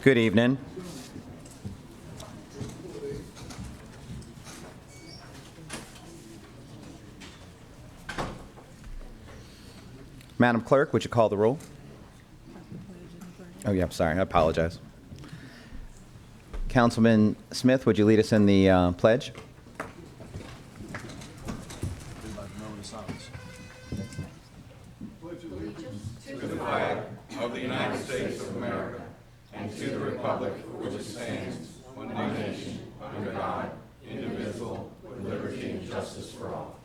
Good evening. Madam Clerk, would you call the roll? Oh, yeah, I'm sorry. I apologize. Councilman Smith, would you lead us in the pledge? To the flag of the United States of America and to the republic for which it stands, one nation, under God, indivisible, with liberty and justice for all.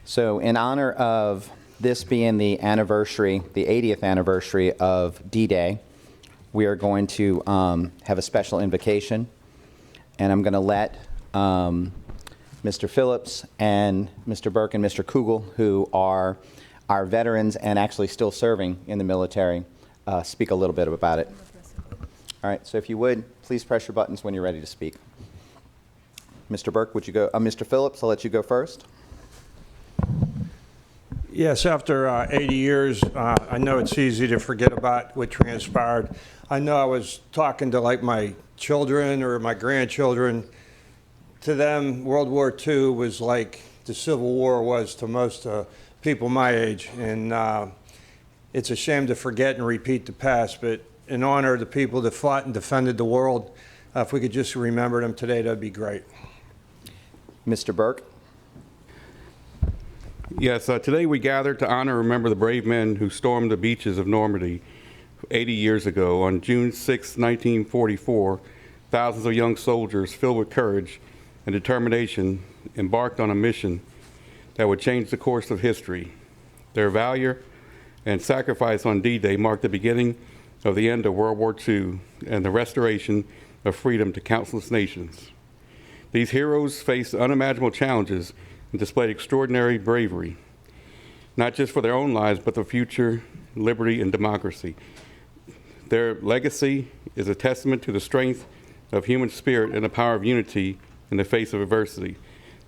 So in honor of this being the anniversary, the 80th anniversary of D-Day, we are going to have a special invocation, and I'm going to let Mr. Phillips and Mr. Burke and Mr. Kugel, who are our veterans and actually still serving in the military, speak a little bit about it. All right, so if you would, please press your buttons when you're ready to speak. Mr. Burke, would you go? Mr. Phillips, I'll let you go first. Yes, after 80 years, I know it's easy to forget about what transpired. I know I was talking to like my children or my grandchildren. To them, World War II was like the Civil War was to most people my age. And it's a shame to forget and repeat the past, but in honor of the people that fought and defended the world, if we could just remember them today, that'd be great. Mr. Burke. Yes, today we gather to honor and remember the brave men who stormed the beaches of Normandy 80 years ago. On June 6, 1944, thousands of young soldiers filled with courage and determination embarked on a mission that would change the course of history. Their valor and sacrifice on D-Day marked the beginning of the end of World War II and the restoration of freedom to countless nations. These heroes faced unimaginable challenges and displayed extraordinary bravery, not just for their own lives, but the future, liberty, and democracy. Their legacy is a testament to the strength of human spirit and the power of unity in the face of adversity.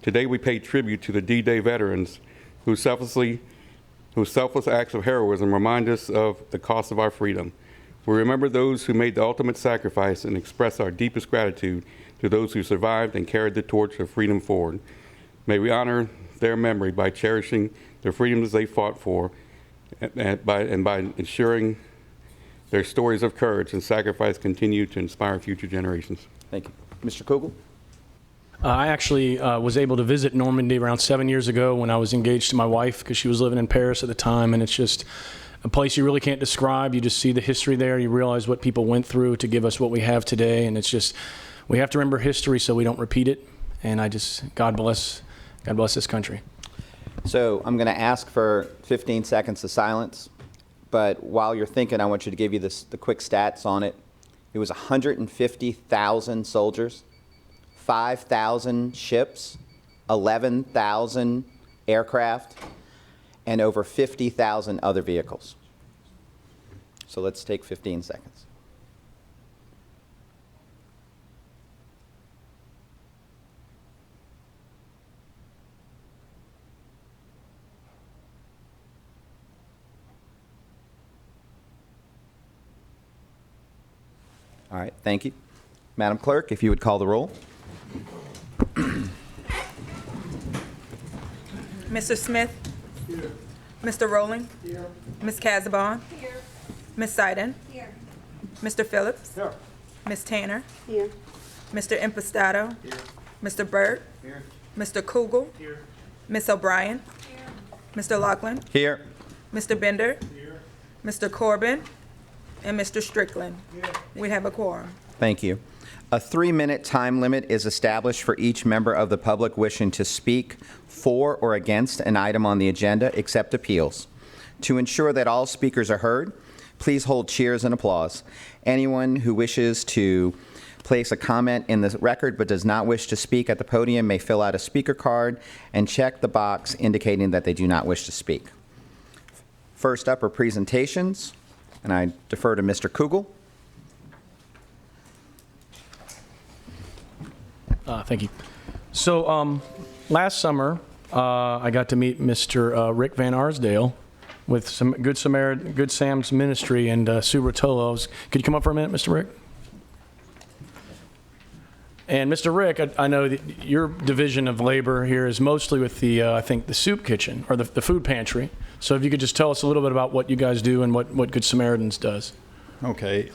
Today we pay tribute to the D-Day veterans whose selfless acts of heroism remind us of the cost of our freedom. We remember those who made the ultimate sacrifice and express our deepest gratitude to those who survived and carried the torch of freedom forward. May we honor their memory by cherishing the freedoms they fought for and by ensuring their stories of courage and sacrifice continue to inspire future generations. Thank you. Mr. Kugel? I actually was able to visit Normandy around 7 years ago when I was engaged to my wife because she was living in Paris at the time, and it's just a place you really can't describe. You just see the history there. You realize what people went through to give us what we have today, and it's just, we have to remember history so we don't repeat it, and God bless this country. So I'm going to ask for 15 seconds of silence, but while you're thinking, I want you to give you the quick stats on it. It was 150,000 soldiers, 5,000 ships, 11,000 aircraft, and over 50,000 other vehicles. So let's take 15 seconds. All right, thank you. Madam Clerk, if you would call the roll. Mr. Smith? Here. Mr. Rowling? Here. Ms. Casabon? Here. Ms. Seiden? Here. Mr. Phillips? Here. Ms. Tanner? Here. Mr. Impastato? Here. Mr. Burt? Here. Mr. Kugel? Here. Ms. O'Brien? Here. Mr. Laughlin? Here. Mr. Bender? Here. Mr. Corbin? And Mr. Strickland? Here. We have a quorum. Thank you. A 3-minute time limit is established for each member of the public wishing to speak for or against an item on the agenda, except appeals. To ensure that all speakers are heard, please hold cheers and applause. Anyone who wishes to place a comment in the record but does not wish to speak at the podium may fill out a speaker card and check the box indicating that they do not wish to speak. First up are presentations, and I defer to Mr. Kugel. Thank you. So last summer, I got to meet Mr. Rick Van Arsdale, with some Good Sam's Ministry and Sue Rotolo. Could you come up for a minute, Mr. Rick? And Mr. Rick, I know that your division of labor here is mostly with the, I think, the soup kitchen or the food pantry. So if you could just tell us a little bit about what you guys do and what Good Samaritans does. Okay.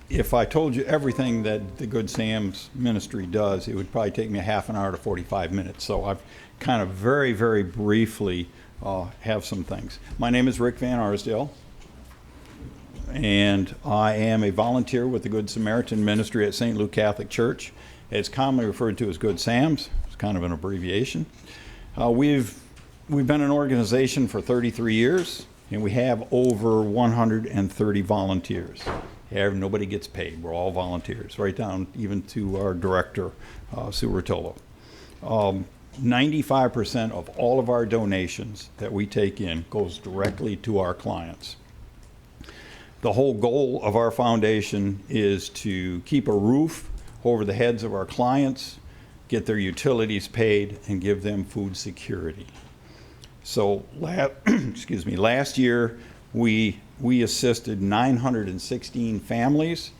If I told you everything that the Good Sam's Ministry does, it would probably take me a half an hour to 45 minutes. So I've kind of very, very briefly have some things. My name is Rick Van Arsdale, and I am a volunteer with the Good Samaritan Ministry at St. Luke Catholic Church. It's commonly referred to as Good Sam's. It's kind of an abbreviation. We've been an organization for 33 years, and we have over 130 volunteers. Nobody gets paid. We're all volunteers, right down even to our director, Sue Rotolo. 95% of all of our donations that we take in goes directly to our clients. The whole goal of our foundation is to keep a roof over the heads of our clients, get their utilities paid, and give them food security. So last year we assisted 916 families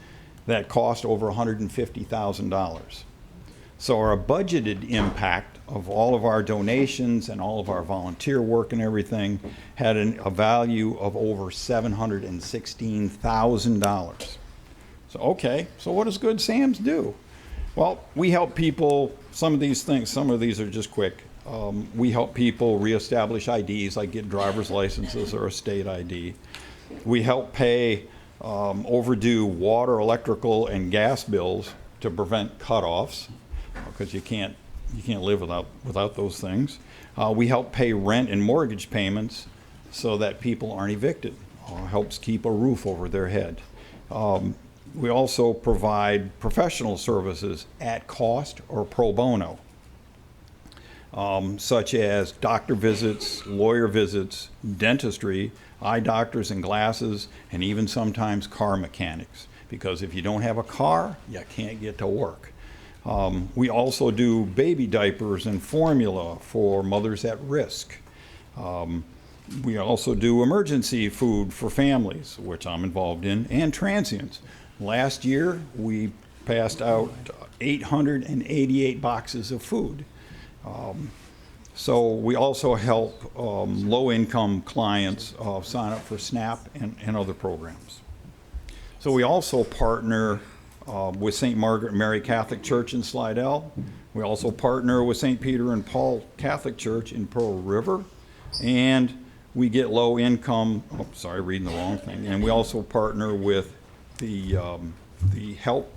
that cost over $150,000. So our budgeted impact of all of our donations and all of our volunteer work and everything had a value of over $716,000. So, okay, so what does Good Sam's do? Well, we help people, some of these are just quick. We help people reestablish IDs, like get driver's licenses or a state ID. We help pay overdue water, electrical, and gas bills to prevent cutoffs, because you can't live without those things. We help pay rent and mortgage payments so that people aren't evicted. Helps keep a roof over their head. We also provide professional services at cost or pro bono, such as doctor visits, lawyer visits, dentistry, eye doctors and glasses, and even sometimes car mechanics. Because if you don't have a car, you can't get to work. We also do baby diapers and formula for mothers at risk. We also do emergency food for families, which I'm involved in, and transients. Last year, we passed out 888 boxes of food. So we also help low-income clients sign up for SNAP and other programs. So we also partner with St. Margaret Mary Catholic Church in Slidell. We also partner with St. Peter and Paul Catholic Church in Pearl River. And we get low income, reading the wrong thing. And we also partner with the Help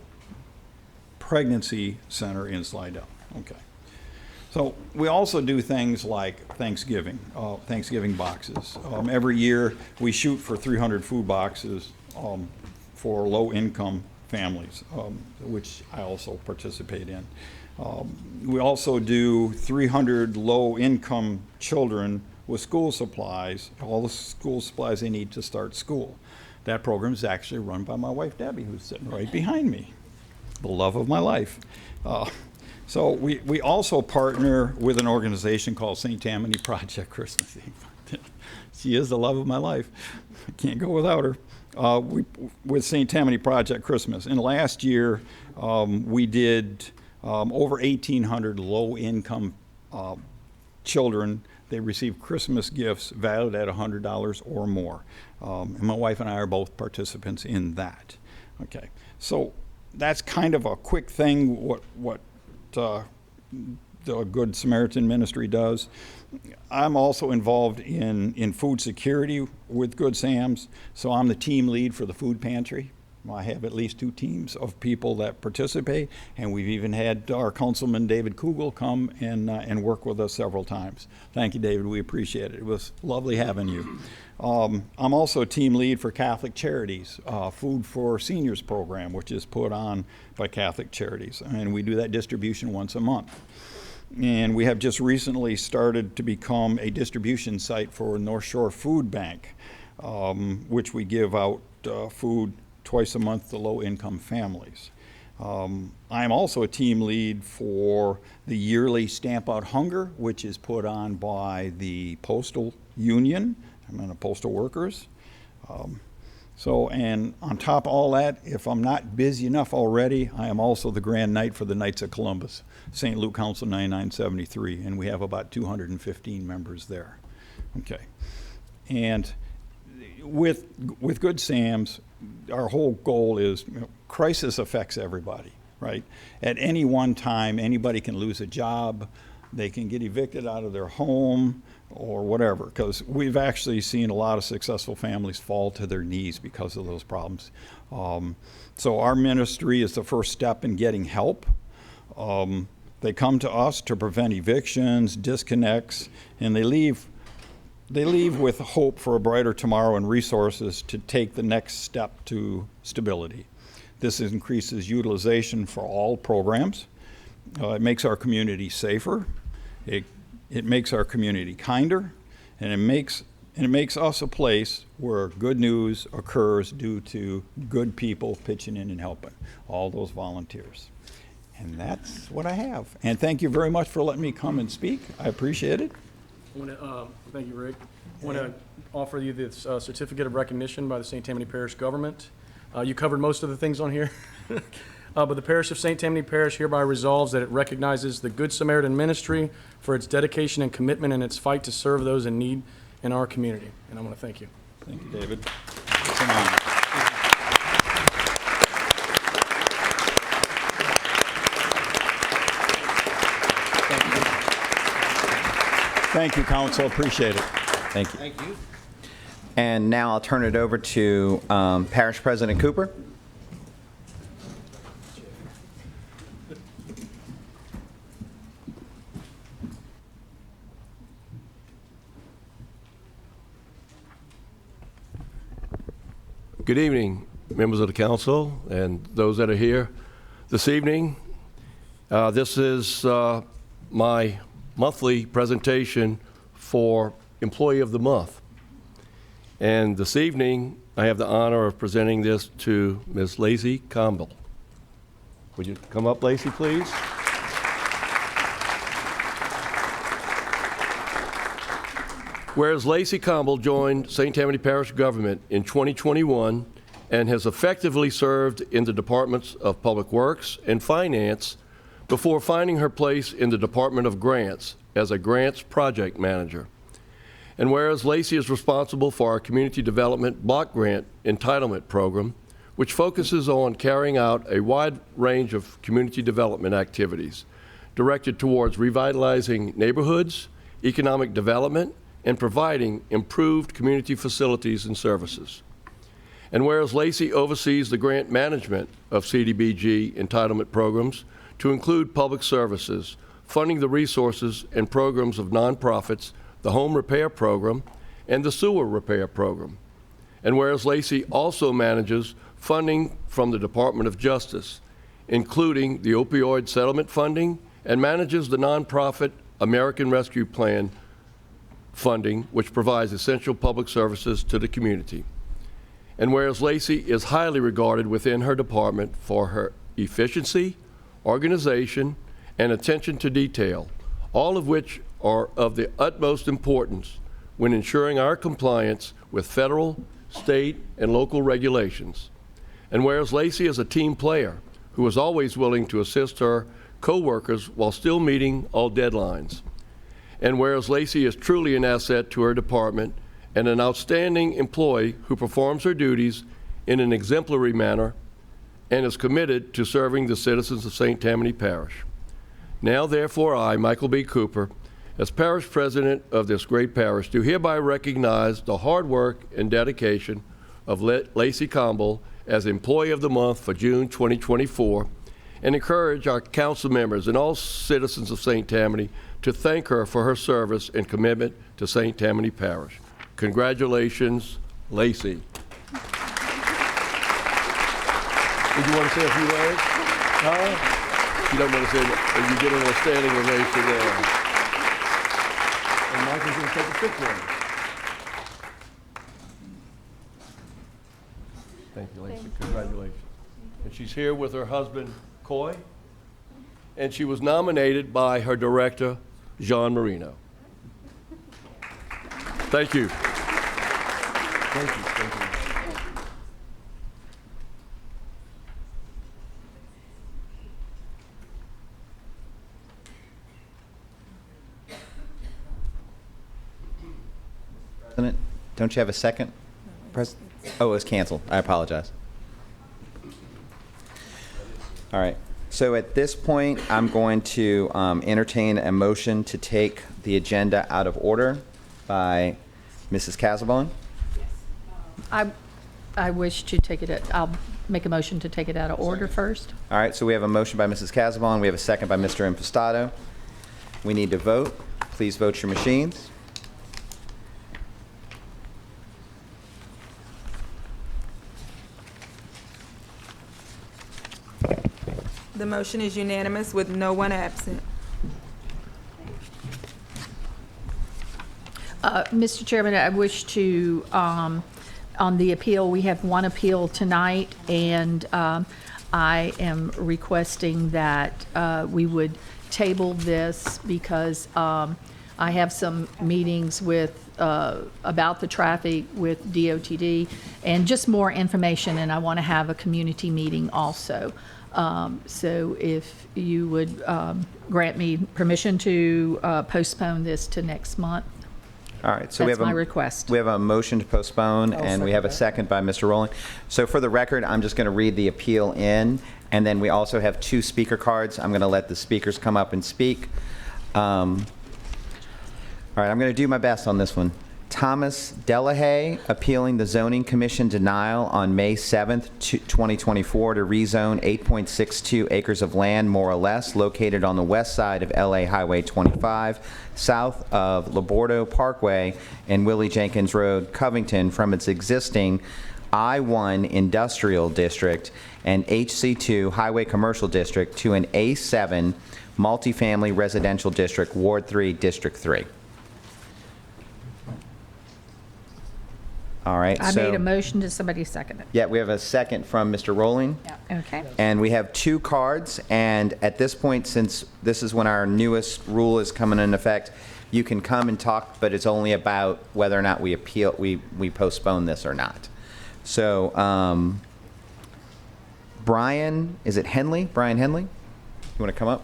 Pregnancy Center in Slidell. Okay. So we also do things like Thanksgiving boxes. Every year we shoot for 300 food boxes for low-income families, which I also participate in. We also do 300 low-income children with school supplies, all the school supplies they need to start school. That program is actually run by my wife, Debbie, who's sitting right behind me, the love of my life. So we also partner with an organization called St. Tammany Project Christmas Eve. She is the love of my life. I can't go without her. With St. Tammany Project Christmas. And last year, we did over 1,800 low-income children. They received Christmas gifts valued at $100 or more. And my wife and I are both participants in that. Okay, so that's kind of a quick thing, what the Good Samaritan Ministry does. I'm also involved in food security with Good Sam's, so I'm the team lead for the food pantry. I have at least 2 teams of people that participate, and we've even had our councilman David Kugel come and work with us several times. Thank you, David. We appreciate it. It was lovely having you. I'm also team lead for Catholic Charities, Food for Seniors program, which is put on by Catholic Charities, and we do that distribution once a month. And we have just recently started to become a distribution site for North Shore Food Bank, which we give out food twice a month to low-income families. I'm also a team lead for the yearly Stamp Out Hunger, which is put on by the Postal Union, I'm in postal workers. And on top of all that, if I'm not busy enough already, I am also the Grand Knight for the Knights of Columbus, St. Luke Council 9973, and we have about 215 members there. Okay. And with Good Sam's, our whole goal is, crisis affects everybody, right? At any one time, anybody can lose a job, they can get evicted out of their home, or whatever, because we've actually seen a lot of successful families fall to their knees because of those problems. So our ministry is the first step in getting help. They come to us to prevent evictions, disconnects, and they leave with hope for a brighter tomorrow and resources to take the next step to stability. This increases utilization for all programs. It makes our community safer. It makes our community kinder, and it makes us a place where good news occurs due to good people pitching in and helping, all those volunteers. And that's what I have. And thank you very much for letting me come and speak. I appreciate it. Thank you, Rick. I want to offer you this certificate of recognition by the St. Tammany Parish government. You covered most of the things on here. But the Parish of St. Tammany Parish hereby resolves that it recognizes the Good Samaritan ministry for its dedication and commitment in its fight to serve those in need in our community. And I want to thank you. Thank you, David. It's an honor. Thank you, Council. Appreciate it. Thank you. Thank you. And now I'll turn it over to Parish President Cooper. Good evening, members of the council and those that are here this evening. This is my monthly presentation for Employee of the Month. And this evening, I have the honor of presenting this to Ms. Lacey Campbell. Would you come up, Lacey, please? Whereas Lacey Campbell joined St. Tammany Parish government in 2021 and has effectively served in the Departments of Public Works and Finance before finding her place in the Department of Grants as a grants project manager. And whereas Lacey is responsible for our Community Development Block Grant Entitlement Program, which focuses on carrying out a wide range of community development activities directed towards revitalizing neighborhoods, economic development, and providing improved community facilities and services. And whereas Lacey oversees the grant management of CDBG entitlement programs to include public services, funding the resources and programs of nonprofits, the home repair program, and the sewer repair program. And whereas Lacey also manages funding from the Department of Justice, including the opioid settlement funding, and manages the nonprofit American Rescue Plan funding, which provides essential public services to the community. And whereas Lacey is highly regarded within her department for her efficiency, organization, and attention to detail, all of which are of the utmost importance when ensuring our compliance with federal, state, and local regulations. And whereas Lacey is a team player who is always willing to assist her co-workers while still meeting all deadlines. And whereas Lacey is truly an asset to her department and an outstanding employee who performs her duties in an exemplary manner and is committed to serving the citizens of St. Tammany Parish. Now, therefore, I, Michael B. Cooper, as parish president of this great parish, do hereby recognize the hard work and dedication of Lacey Campbell as Employee of the Month for June 2024, and encourage our council members and all citizens of St. Tammany to thank her for her service and commitment to St. Tammany Parish. Congratulations, Lacey. Did you want to say a few words? You don't want to say that. You get a standing ovation there. And Michael's going to take a picture. Thank you, Lacey. Congratulations. And she's here with her husband, Coy, and she was nominated by her director, Jean Marino. Thank you. Thank you. Thank you. President, don't you have a second? Oh, it was canceled. I apologize. All right. So at this point, I'm going to entertain a motion to take the agenda out of order by Mrs. Casabon. I wish to take it, I'll make a motion to take it out of order first. All right, so we have a motion by Mrs. Casabon. We have a second by Mr. Impastato. We need to vote. Please vote your machines. The motion is unanimous with no one absent. Mr. Chairman, I wish to, on the appeal, we have one appeal tonight, and I am requesting that we would table this because I have some meetings with, about the traffic with DOTD and just more information, and I want to have a community meeting also. So if you would grant me permission to postpone this to next month. All right, so we That's have my request. We have a motion to postpone, and we have a second by Mr. Rowling. So for the record, I'm just going to read the appeal in, and then we also have 2 speaker cards. I'm going to let the speakers come up and speak. All right, I'm going to do my best on this one. Thomas Delahaye appealing the Zoning Commission denial on May 7th, 2024 to rezone 8.62 acres of land, more or less, located on the west side of LA Highway 25, south of Labordo Parkway and Willie Jenkins Road, Covington, from its existing I-1 Industrial District and HC2 Highway Commercial District to an A7 Multifamily Residential District, Ward 3, District 3. All right. I so, made a motion. Did somebody second it? Yeah, we have a second from Mr. Rowling. Okay. And we have 2 cards, and at this point, since this is when our newest rule is coming into effect, you can come and talk, but it's only about whether or not we appeal, we postpone this or not. So, Brian, is it Henley? Brian Henley? You want to come up?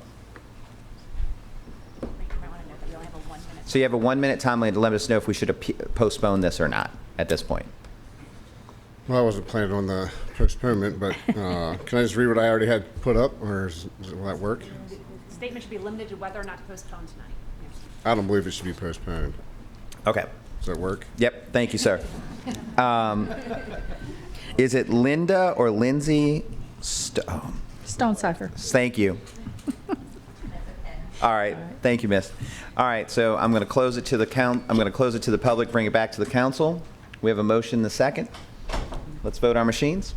So you have a 1-minute time limit to let us know if we should postpone this or not at this point. Well, I wasn't planning on the postponement, but can I just read what I already had put up, or will that work? The statement should be limited to whether or not to postpone tonight. I don't believe it should be postponed. Okay. Does that work? Yep, thank you, sir. Is it Linda or Lindsay? Stone Cipher. Thank you. All right, thank you, miss. All right, so I'm going to close it to the I'm going to close it to the public, bring it back to the council. We have a motion and a second. Let's vote our machines.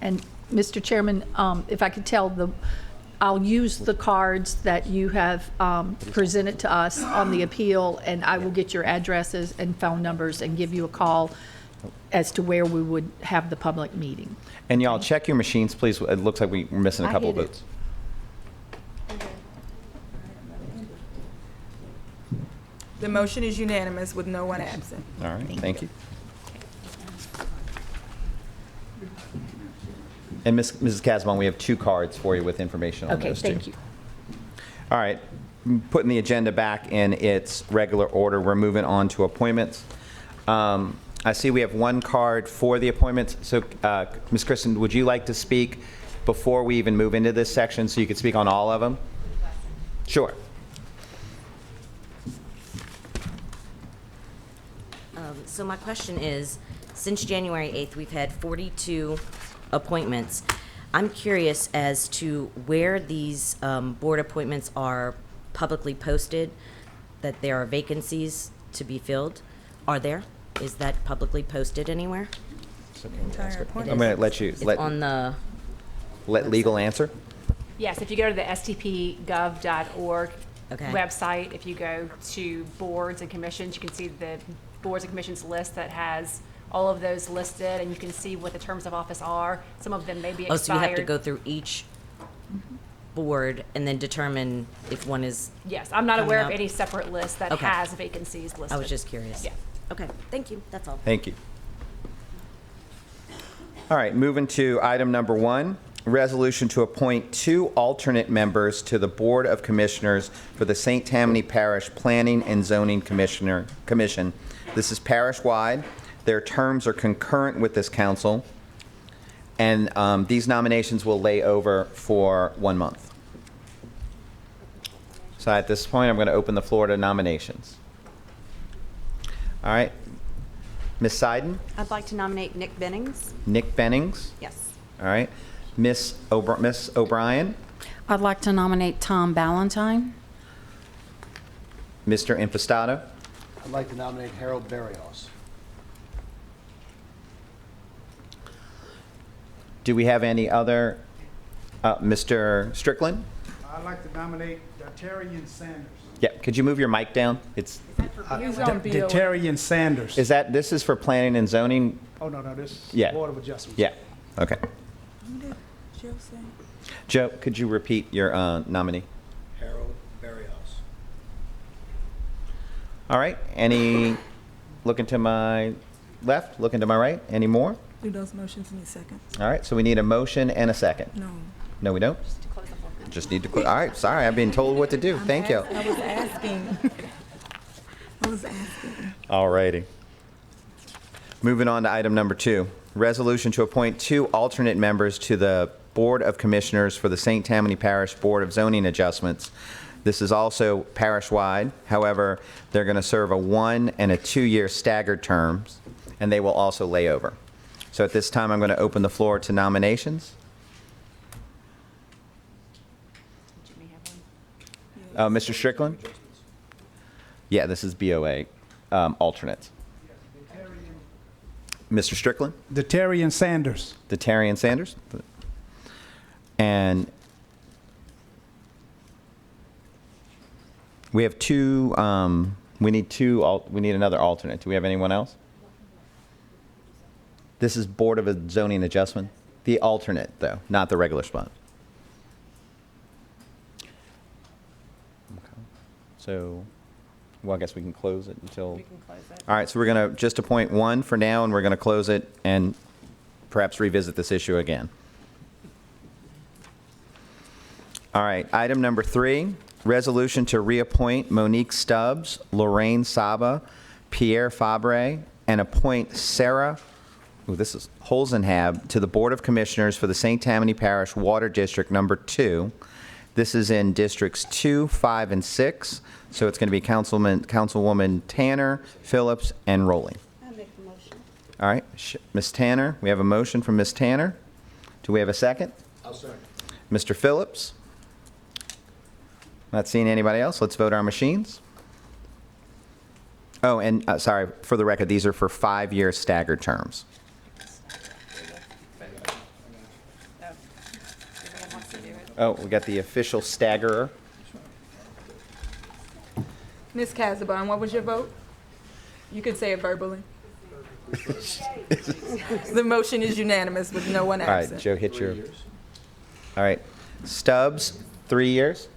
And Mr. Chairman, if I could tell I'll use the cards that you have presented to us on the appeal, and I will get your addresses and phone numbers and give you a call as to where we would have the public meeting. And y'all check your machines, please. It looks like we're missing a couple of hit it. votes. The motion is unanimous with no one absent. All right, thank you. And Mrs. Casabon, we have 2 cards for you with information on Okay, those 2. thank you. All right, putting the agenda back in its regular order, we're moving on to appointments. I see we have 1 card for the appointments. So, Ms. Kristen, would you like to speak before we even move into this section so you could speak on all of them? Sure. So my question is, since January 8th, we've had 42 appointments. I'm curious as to where these board appointments are publicly posted, that there are vacancies to be filled. Are there? Is that publicly posted anywhere? Entire appointment. I'm going to let you It's on the let legal answer. Yes, if you go to the STPG-TV.org Okay. website, if you go to boards and commissions, you can see the boards and commissions list that has all of those listed, and you can see what the terms of office are. Some of them may be expired. Oh, so you have to go through each board and then determine if one is, Yes, I'm not aware of Coming up. any separate list that Okay. has vacancies listed. I was just curious. Yeah. Okay, thank you, that's all. Thank you. All right, moving to item number 1, resolution to appoint 2 alternate members to the Board of Commissioners for the St. Tammany Parish Planning and Zoning Commission. This is parish-wide. Their terms are concurrent with this council, and these nominations will lay over for 1 month. So at this point, I'm going to open the floor to nominations. All right. Ms. Seiden? I'd like to nominate Nick Bennings. Nick Bennings? Yes. All right. Miss O'Brien? I'd like to nominate Tom Ballantyne. Mr. Impastato? I'd like to nominate Harold Barrios. Do we have any other? Mr. Strickland? I'd like to nominate Dartarian Sanders. Yeah, could you move your mic down? It's, Dartarian Sanders. this is for planning and zoning? Oh, no, this is Yeah. Board of Adjustments. Yeah, okay. Who did Joe say? Joe, could you repeat your nominee? Harold Barrios. All right, looking to my left, looking to my right, any more? Do those motions need seconds? All right, so we need a motion and a second. No. No, we don't? Just need to, all right, sorry, I've been told what to do. Thank you. I was asking. I was asking. All righty. Moving on to item number 2, resolution to appoint 2 alternate members to the Board of Commissioners for the St. Tammany Parish Board of Zoning Adjustments. This is also parish-wide. However, they're going to serve a 1 and a 2-year staggered terms, and they will also lay over. So at this time, I'm going to open the floor to nominations. Mr. Strickland? Yeah, this is BOA alternates. Mr. Strickland? Dartarian Sanders. Dartarian Sanders? And we have 2, we need another alternate. Do we have anyone else? This is Board of Zoning Adjustment. The alternate, though, not the regular spot. So, well, I guess we can close it until... We can close it. All right, so we're going to just appoint 1 for now, and we're going to close it and perhaps revisit this issue again. All right, item number 3, resolution to reappoint Monique Stubbs, Lorraine Saba, Pierre Fabre, and appoint Sarah, this is Holzenhab, to the Board of Commissioners for the St. Tammany Parish Water District Number 2. This is in Districts 2, 5, and 6. So it's going to be Councilwoman Tanner, Phillips, and Rowley. I'll make the motion. All right, Ms. Tanner, we have a motion from Ms. Tanner. Do we have a second? I'll second. Mr. Phillips? Not seeing anybody else. Let's vote our machines. Oh, and sorry, for the record, these are for 5-year staggered terms. Oh, we got the official staggerer. Ms. Casabon, what was your vote? You could say it verbally. The motion is unanimous with no one All right, absent. Joe, hit your... All right, Stubbs, 3 years.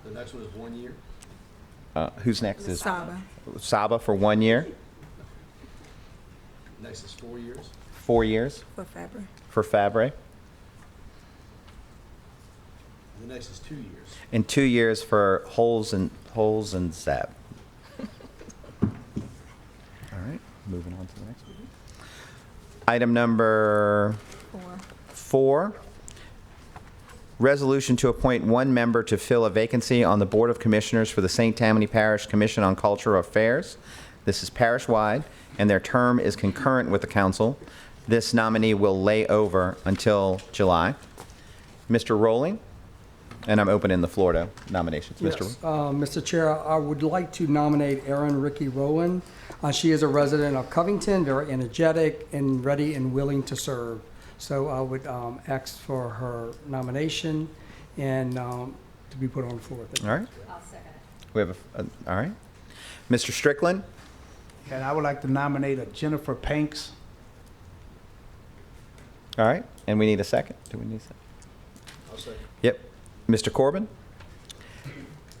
The next one is 1 year. Who's next? Is Saba. Saba for 1 year, Next is 4 years. 4 years For Fabre. for Fabre, The next is 2 years. and 2 years for Holes and Zab. All right, moving on to the next one. Item number 4, resolution to appoint 1 member to fill a vacancy on the Board of Commissioners for the St. Tammany Parish Commission on Cultural Affairs. This is parish-wide, and their term is concurrent with the council. This nominee will lay over until July. Mr. Rowling, and I'm opening the floor to nominations. Yes, Mr. Mr. Chair, I would like to nominate Erin Ricky Rowland. She is a resident of Covington, very energetic and ready and willing to serve. So I would ask for her nomination and to be put on the floor. All right. I'll second it. We have all right. Mr. Strickland, And I would like to nominate Jennifer Panks. All right, and we need a second. Do we need a second? I'll second. Yep. Mr. Corbin?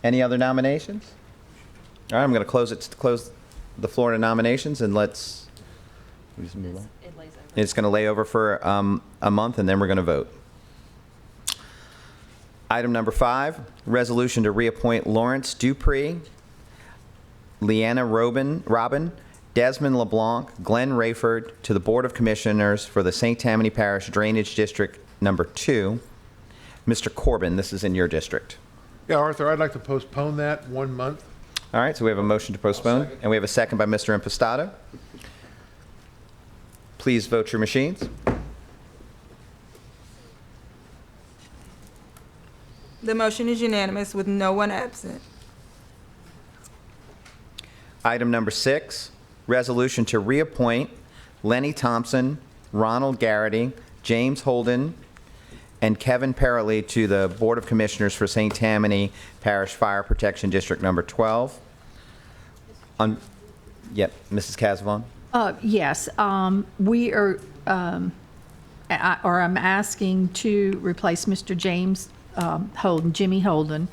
Any other nominations? All right, I'm going to close the floor to nominations, and let's we just move on. It lays over. It's going to lay over for a month, and then we're going to vote. Item number 5, resolution to reappoint Lawrence Dupree, Leanna Robin, Desmond LeBlanc, Glenn Rayford to the Board of Commissioners for the St. Tammany Parish Drainage District Number 2. Mr. Corbin, this is in your district. Yeah, Arthur, I'd like to postpone that 1 month. All right, so we have a motion to postpone, and we have a second by Mr. Impastato. Please vote your machines. The motion is unanimous with no one absent. Item number 6, resolution to reappoint Lenny Thompson, Ronald Garrity, James Holden, and Kevin Perrelly to the Board of Commissioners for St. Tammany Parish Fire Protection District Number 12. Yep, Mrs. Casavon? Yes, we are, I'm asking to replace Mr. James Holden, Jimmy Holden.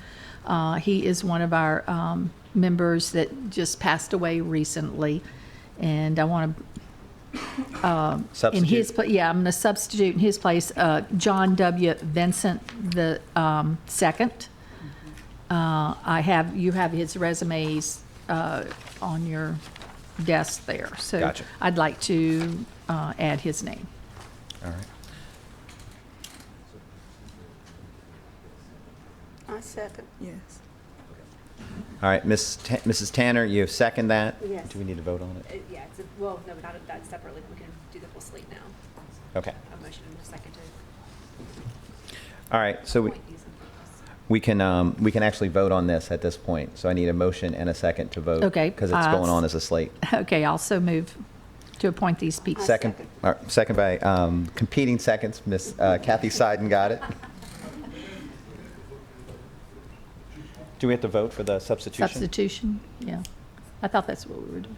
He is one of our members that just passed away recently, and I want to, in his place, yeah, I'm going to substitute in his place John W. Vincent the second. You have his resumes on your desk there, so Gotcha. I'd like to add his name. All right. I second. Yes. All right, Mrs. Tanner, you second that? Yes. Do we need to vote on it? Yeah, well, no, not that separately. We can do the full slate now. Okay. A motion and a second to All right, so appoint these we can actually vote on this at this point. So I need a motion and a second to vote. Okay, Because it's going on as a slate. Okay, also move to appoint these people. Second, all right, second by competing seconds. Miss Kathy Seiden got it. Do we have to vote for the substitution? Substitution, yeah. I thought that's what we were doing.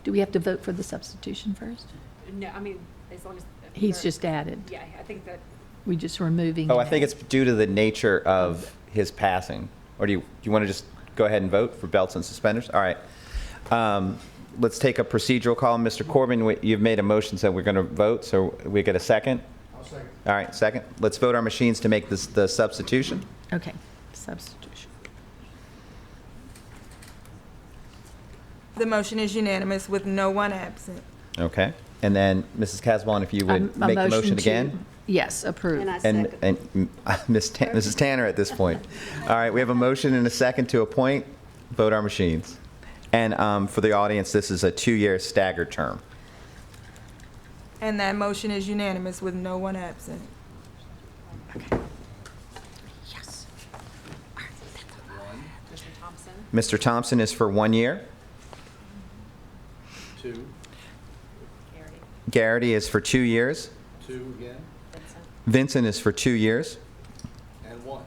Do we have to vote for the substitution first? No, I mean, as long as. He's just added. Yeah, I think that. We just removing. Oh, I him. think it's due to the nature of his passing. Or do you want to just go ahead and vote for belts and suspenders? All right. Let's take a procedural call. Mr. Corbin, you've made a motion, so we're going to vote. So we get a second? I'll second. All right, second. Let's vote our machines to make this the substitution. Okay, substitution. The motion is unanimous with no one absent. Okay. And then, Mrs. Casabon, if you would A make the motion to- again? Yes, approve. And I And, second. Mrs. Tanner at this point. All right, we have a motion and a second to appoint. Vote our machines. And for the audience, this is a 2-year staggered term. And that motion is unanimous with no one absent. Yes. Mr. Thompson, Mr. Thompson is for 1 year. 2, Garrity, Garrity is for 2 years. 2 again, Vincent, Vincent is for 2 years. and 1.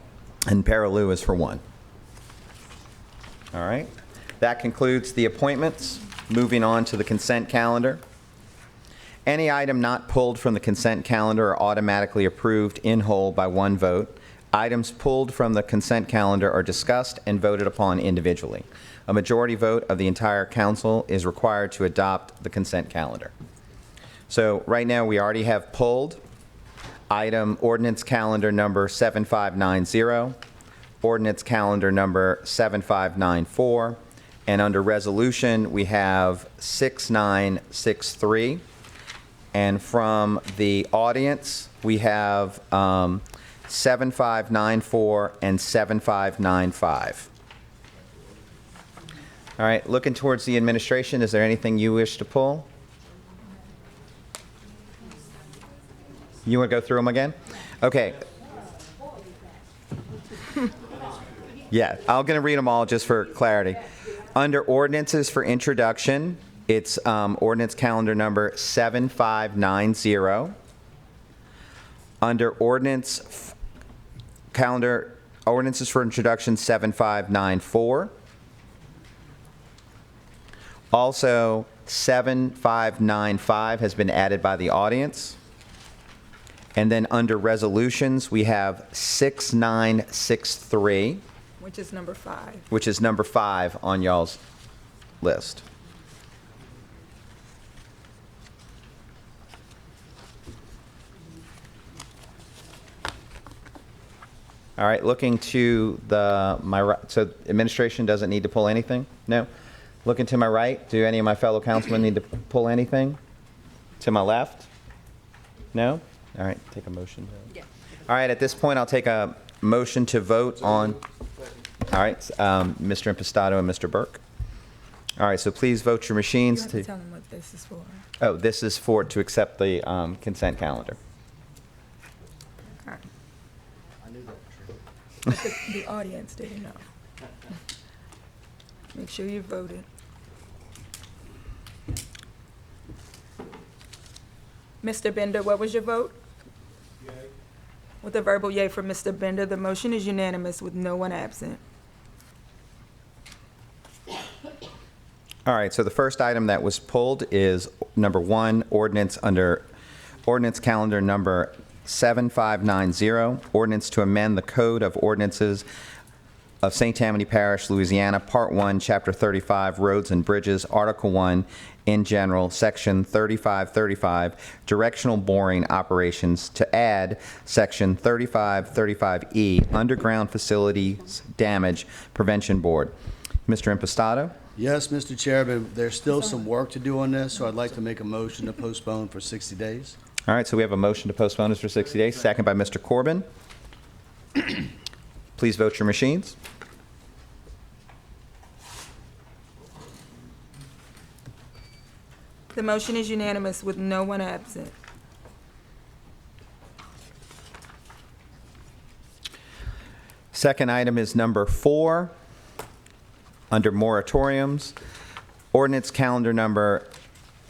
And Perilou is for 1. All right. That concludes the appointments. Moving on to the consent calendar. Any item not pulled from the consent calendar are automatically approved in whole by 1 vote. Items pulled from the consent calendar are discussed and voted upon individually. A majority vote of the entire council is required to adopt the consent calendar. So right now, we already have pulled item ordinance calendar number 7590, ordinance calendar number 7594, and under resolution, we have 6963. And from the audience, we have 7594 and 7595. All right, looking towards the administration, is there anything you wish to pull? You want to go through them again? Okay. Yeah, I'm going to read them all just for clarity. Under ordinances for introduction, it's ordinance calendar number 7590. Under ordinances for introduction 7594. Also, 7595 has been added by the audience. And then under resolutions, we have 6963, Which is number 5. which is number 5 on y'all's list. All right, looking to my right, so administration doesn't need to pull anything? No? Looking to my right, do any of my fellow councilmen need to pull anything? To my left? No? All right, take a motion. All right, at this point, I'll take a motion to vote on, all right, Mr. Impastato and Mr. Burke. All right, so please vote your You machines have to tell them what this is for. oh, this is to accept the consent calendar. All right. But the audience didn't know. Make sure you voted. Mr. Bender, what was your vote? Yay. With a verbal yay for Mr. Bender, the motion is unanimous with no one absent. All right, so the first item that was pulled is number 1, ordinance calendar number 7590, ordinance to amend the Code of Ordinances of St. Tammany Parish, Louisiana, Part 1, Chapter 35, Roads and Bridges, Article 1, in general, Section 3535, Directional Boring Operations, to add Section 3535E, Underground Facilities Damage Prevention Board. Mr. Impastato? Yes, Mr. Chairman, there's still some work to do on this, so I'd like to make a motion to postpone for 60 days. All right, so we have a motion to postpone this for 60 days, second by Mr. Corbin. Please vote your machines. The motion is unanimous with no one absent. Second item is number 4, under moratoriums. Ordinance calendar number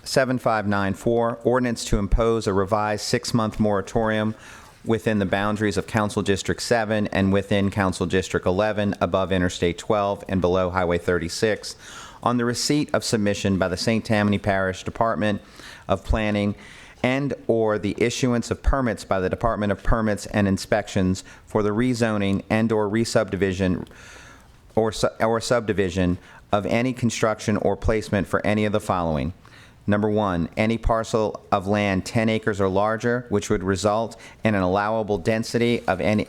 7594, ordinance to impose a revised 6-month moratorium within the boundaries of Council District 7 and within Council District 11, above Interstate 12 and below Highway 36, on the receipt of submission by the St. Tammany Parish Department of Planning and/or the issuance of permits by the Department of Permits and Inspections for the rezoning and/or re-subdivision or subdivision of any construction or placement for any of the following. Number 1, any parcel of land 10 acres or larger, which would result in an allowable density of any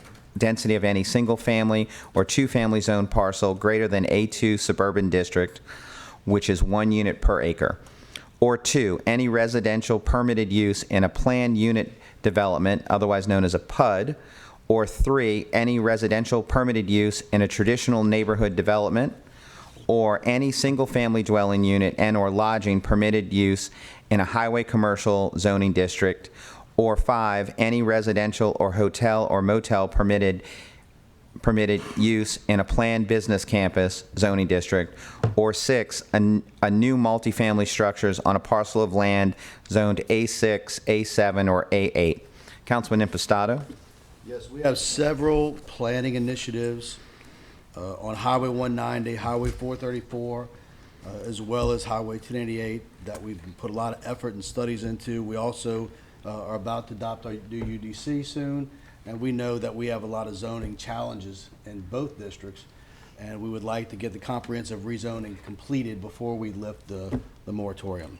single-family or two-family zone parcel greater than A2 suburban district, which is 1 unit per acre. Or 2, any residential permitted use in a planned unit development, otherwise known as a PUD. Or 3, any residential permitted use in a traditional neighborhood development. Or any single-family dwelling unit and/or lodging permitted use in a highway commercial zoning district. Or 5, any residential or hotel or motel permitted use in a planned business campus zoning district. Or 6, a new multifamily structures on a parcel of land zoned A6, A7, or A8. Councilman Impastato? Yes, we have several planning initiatives on Highway 190, Highway 434, as well as Highway 1088 that we've put a lot of effort and studies into. We also are about to adopt our new UDC soon, and we know that we have a lot of zoning challenges in both districts, and we would like to get the comprehensive rezoning completed before we lift the moratorium.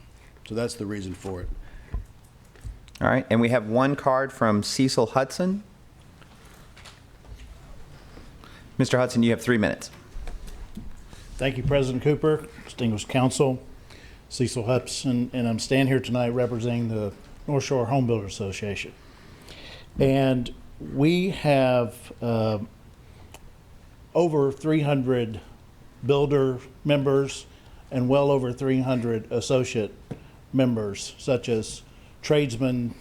So that's the reason for it. All right, and we have one card from Cecil Hudson. Mr. Hudson, you have 3 minutes. Thank you, President Cooper, distinguished council, Cecil Hudson, and I'm standing here tonight representing the North Shore Home Builders Association. And we have over 300 builder members and well over 300 associate members, such as tradesmen,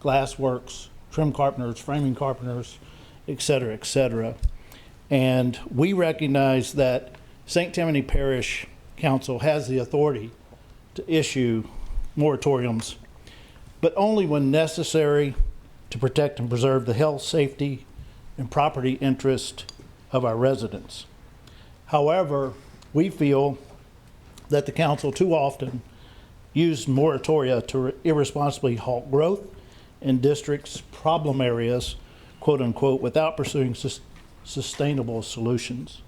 glassworks, trim carpenters, framing carpenters, et cetera, et cetera. And we recognize that St. Tammany Parish Council has the authority to issue moratoriums, but only when necessary to protect and preserve the health, safety, and property interest of our residents. However, we feel that the council too often used moratoria to irresponsibly halt growth in districts' problem areas, quote unquote, without pursuing sustainable solutions.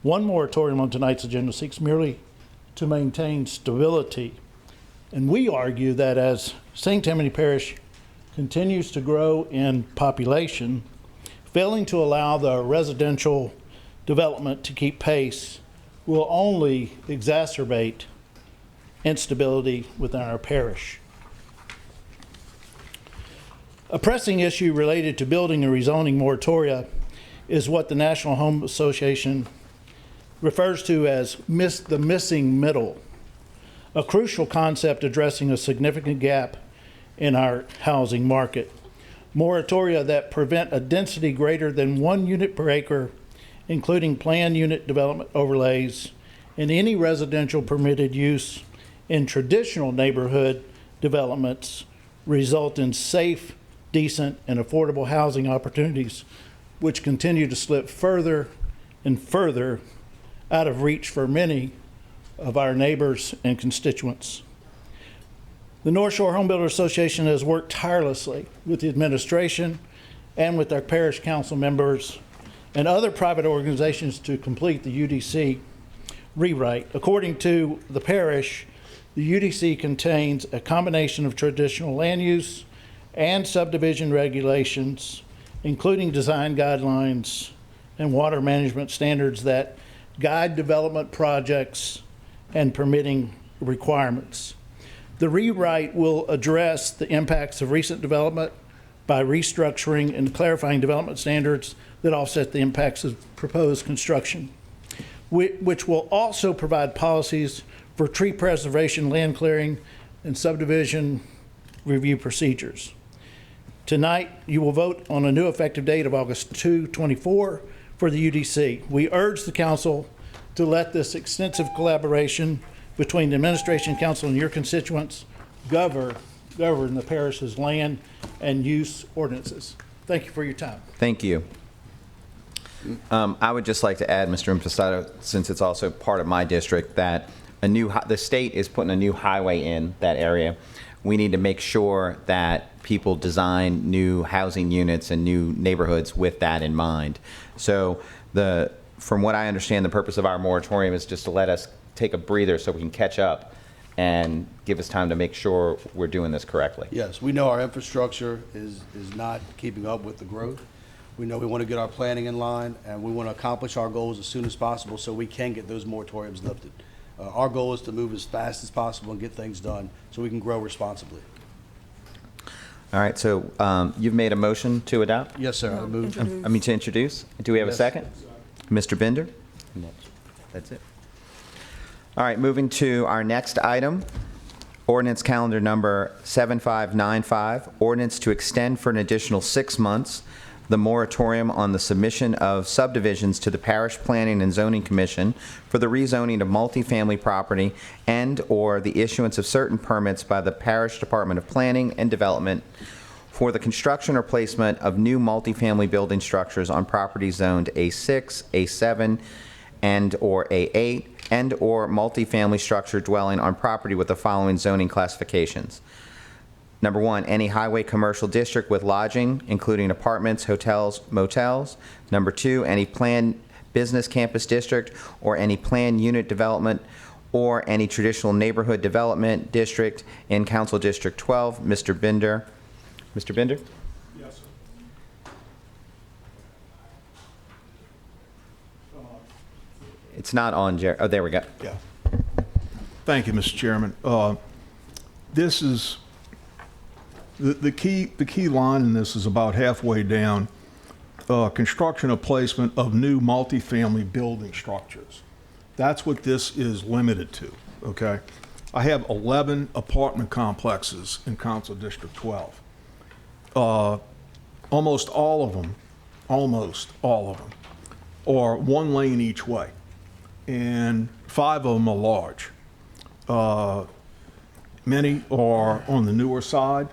One moratorium on tonight's agenda seeks merely to maintain stability. And we argue that as St. Tammany Parish continues to grow in population, failing to allow the residential development to keep pace will only exacerbate instability within our parish. A pressing issue related to building and rezoning moratoria is what the National Home Association refers to as the missing middle, a crucial concept addressing a significant gap in our housing market. Moratoria that prevent a density greater than 1 unit per acre, including planned unit development overlays, and any residential permitted use in traditional neighborhood developments result in safe, decent, and affordable housing opportunities, which continue to slip further and further out of reach for many of our neighbors and constituents. The North Shore Home Builder Association has worked tirelessly with the administration and with our parish council members and other private organizations to complete the UDC rewrite. According to the parish, the UDC contains a combination of traditional land use and subdivision regulations, including design guidelines and water management standards that guide development projects and permitting requirements. The rewrite will address the impacts of recent development by restructuring and clarifying development standards that offset the impacts of proposed construction, which will also provide policies for tree preservation, land clearing, and subdivision review procedures. Tonight, you will vote on a new effective date of August 2, 24 for the UDC. We urge the council to let this extensive collaboration between the administration, council, and your constituents govern the parish's land and use ordinances. Thank you for your time. Thank you. I would just like to add, Mr. Impastato, since it's also part of my district, that the state is putting a new highway in that area. We need to make sure that people design new housing units and new neighborhoods with that in mind. So from what I understand, the purpose of our moratorium is just to let us take a breather so we can catch up and give us time to make sure we're doing this correctly. Yes, we know our infrastructure is not keeping up with the growth. We know we want to get our planning in line, and we want to accomplish our goals as soon as possible so we can get those moratoriums lifted. Our goal is to move as fast as possible and get things done so we can grow responsibly. All right, so you've made a motion to adopt? Yes, sir. To introduce. Do we have a second? Mr. Bender? That's it. All right, moving to our next item, ordinance calendar number 7595, ordinance to extend for an additional 6 months the moratorium on the submission of subdivisions to the Parish Planning and Zoning Commission for the rezoning of multifamily property and/or the issuance of certain permits by the Parish Department of Planning and Development for the construction or placement of new multifamily building structures on property zoned A6, A7, and/or A8, and/or multifamily structure dwelling on property with the following zoning classifications. Number 1, any highway commercial district with lodging, including apartments, hotels, motels. Number 2, any planned business campus district or any planned unit development or any traditional neighborhood development district in Council District 12. Mr. Bender. Mr. Bender? Yes, sir. It's not on, oh, there we go. Yeah. Thank you, Mr. Chairman. This is the key line in this is about halfway down. Construction or placement of new multifamily building structures. That's what this is limited to. Okay, I have 11 apartment complexes in Council District 12. Almost all of them are 1 lane each way, and 5 of them are large. Many are on the newer side,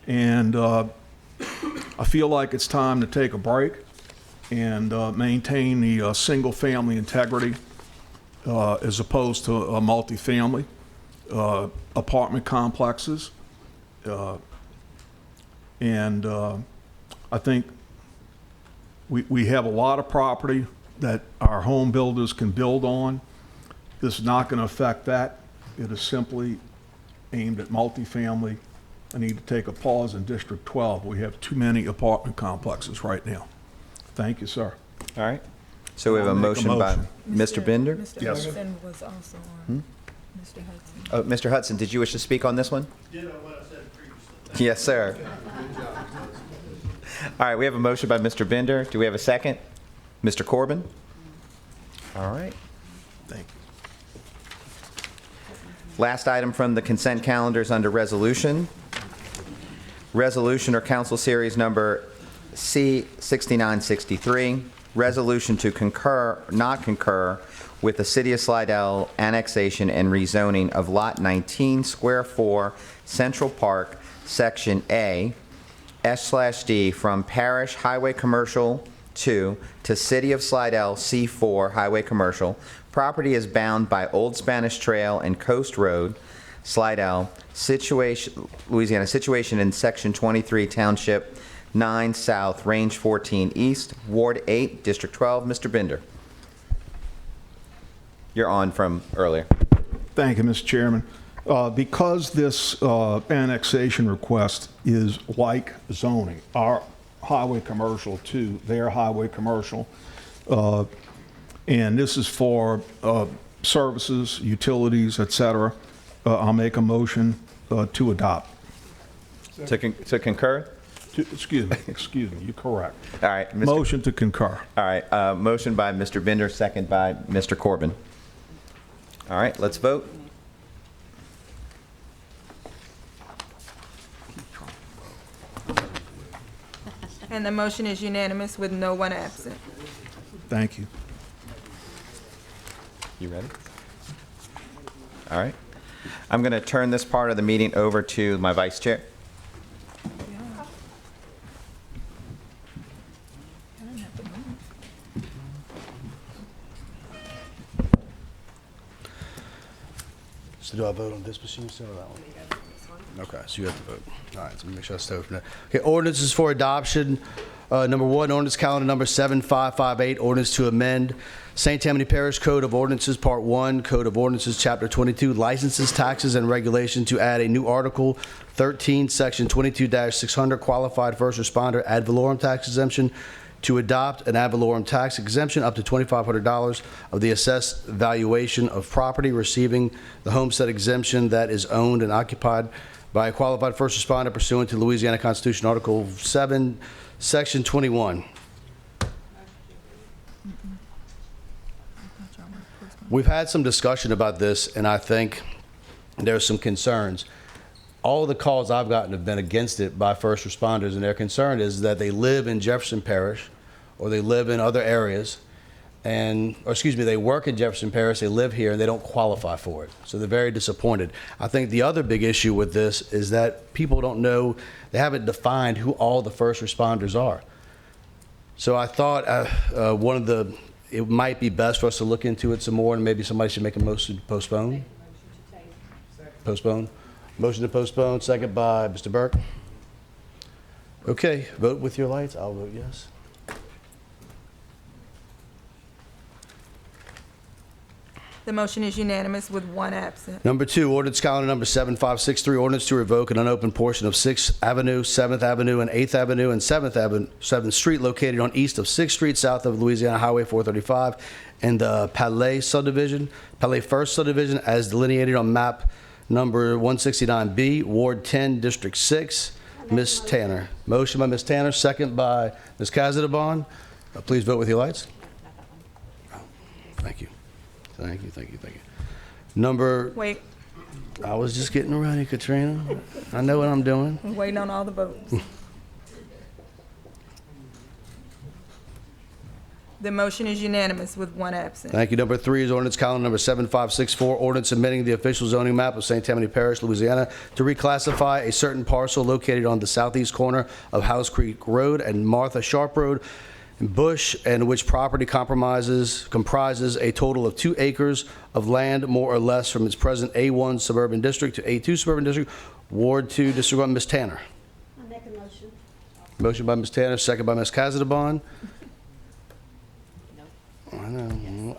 and I feel like it's time to take a break and maintain the single-family integrity as opposed to multifamily apartment complexes. And I think we have a lot of property that our home builders can build on. This is not going to affect that. It is simply aimed at multifamily. I need to take a pause in District 12. We have too many apartment complexes right now. Thank you, sir. All right. So we have a I'll make a motion by motion. Mr. Bender. Mr. Yes, sir. Hudson was also on. Mr. Hudson. Oh, Mr. Hudson, did you wish to speak on this one? Yes, sir. All right, we have a motion by Mr. Bender. Do we have a second? Mr. Corbin? All right. Thank you. Last item from the consent calendar is under resolution. Resolution or council series number C-6963. Resolution to concur, not concur, with the City of Slidell annexation and rezoning of Lot 19, Square 4, Central Park, Section A, S/D, from Parish Highway Commercial 2 to City of Slidell C4 Highway Commercial. Property is bound by Old Spanish Trail and Coast Road, Slidell, Louisiana. Situation in Section 23, Township 9 South, Range 14 East, Ward 8, District 12. Mr. Bender. You're on from earlier. Thank you, Mr. Chairman. Because this annexation request is like zoning, our highway commercial to their highway commercial, and this is for services, utilities, et cetera, I'll make a motion to adopt. To concur? Excuse me, you're correct. All right. Motion to concur. All right. Motion by Mr. Bender, second by Mr. Corbin. All right, let's vote. And the motion is unanimous with no one absent. Thank you. You ready? All right. I'm going to turn this part of the meeting over to my vice chair. So do I vote on this machine still or that one? Okay, so you have to vote. All right, so make sure I stay from that. Okay, ordinances for adoption. Number one, ordinance calendar number 7558, ordinance to amend St. Tammany Parish Code of Ordinances, Part 1, Code of Ordinances, Chapter 22, Licenses, Taxes, and Regulation to add a new Article 13, Section 22-600, Qualified First Responder Ad Valorem Tax Exemption, to adopt an ad valorem tax exemption up to $2,500 of the assessed valuation of property receiving the homestead exemption that is owned and occupied by a qualified first responder pursuant to Louisiana Constitution, Article 7, Section 21. We've had some discussion about this, and I think there's some concerns. All the calls I've gotten have been against it by first responders, and their concern is that they live in Jefferson Parish or they live in other areas, they work in Jefferson Parish, they live here, and they don't qualify for it. So they're very disappointed. I think the other big issue with this is that people don't know, they haven't defined who all the first responders are. So I thought it might be best for us to look into it some more, and maybe somebody should make a motion to postpone. Postpone. Motion to postpone, second by Mr. Burke. Okay, vote with your lights. I'll vote yes. The motion is unanimous with one absent. Number two, ordinance calendar number 7563, ordinance to revoke an unopened portion of 6th Avenue, 7th Avenue, and 8th Avenue and 7th Street located on east of 6th Street, south of Louisiana Highway 435, in the Palais subdivision, Palais First subdivision, as delineated on map number 169B, Ward 10, District 6. Ms. Tanner. Motion by Ms. Tanner, second by Ms. Kazadabon. Please vote with your lights. Thank you. Thank you. Number... Wait, I was just getting ready, Katrina. I know what I'm doing. I'm waiting on all the votes. The motion is unanimous with one absent. Thank you. Number three is ordinance calendar number 7564, ordinance amending the official zoning map of St. Tammany Parish, Louisiana, to reclassify a certain parcel located on the southeast corner of House Creek Road and Martha Sharp Road in Bush, and which property comprises a total of 2 acres of land, more or less, from its present A1 suburban district to A2 suburban district, Ward 2, District 1. Ms. Tanner. I make a motion. Motion by Ms. Tanner, second by Ms. Casabon. I know.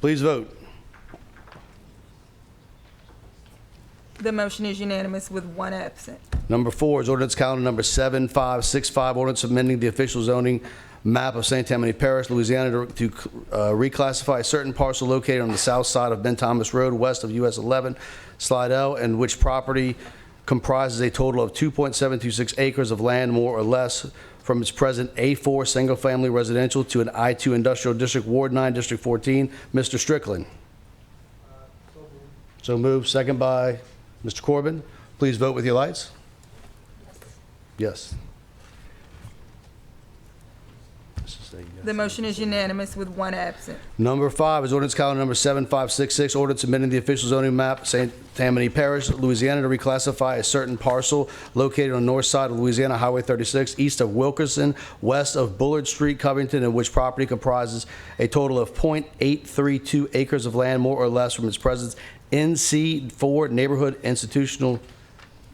Please vote. The motion is unanimous with one absent. Number 4 is ordinance calendar number 7565, ordinance amending the official zoning map of St. Tammany Parish, Louisiana to reclassify a certain parcel located on the south side of Ben Thomas Road, west of US 11, Slidell, and which property comprises a total of 2.726 acres of land, more or less, from its present A4 single-family residential to an I2 industrial district, Ward 9, District 14. Mr. Strickland. So moved. Second by Mr. Corbin. Please vote with your lights. Yes. The motion is unanimous with one absent. Number 5 is ordinance calendar number 7566, ordinance amending the official zoning map, St. Tammany Parish, Louisiana, to reclassify a certain parcel located on the north side of Louisiana Highway 36, east of Wilkerson, west of Bullard Street, Covington, in which property comprises a total of .832 acres of land, more or less, from its present NC4 Neighborhood Institutional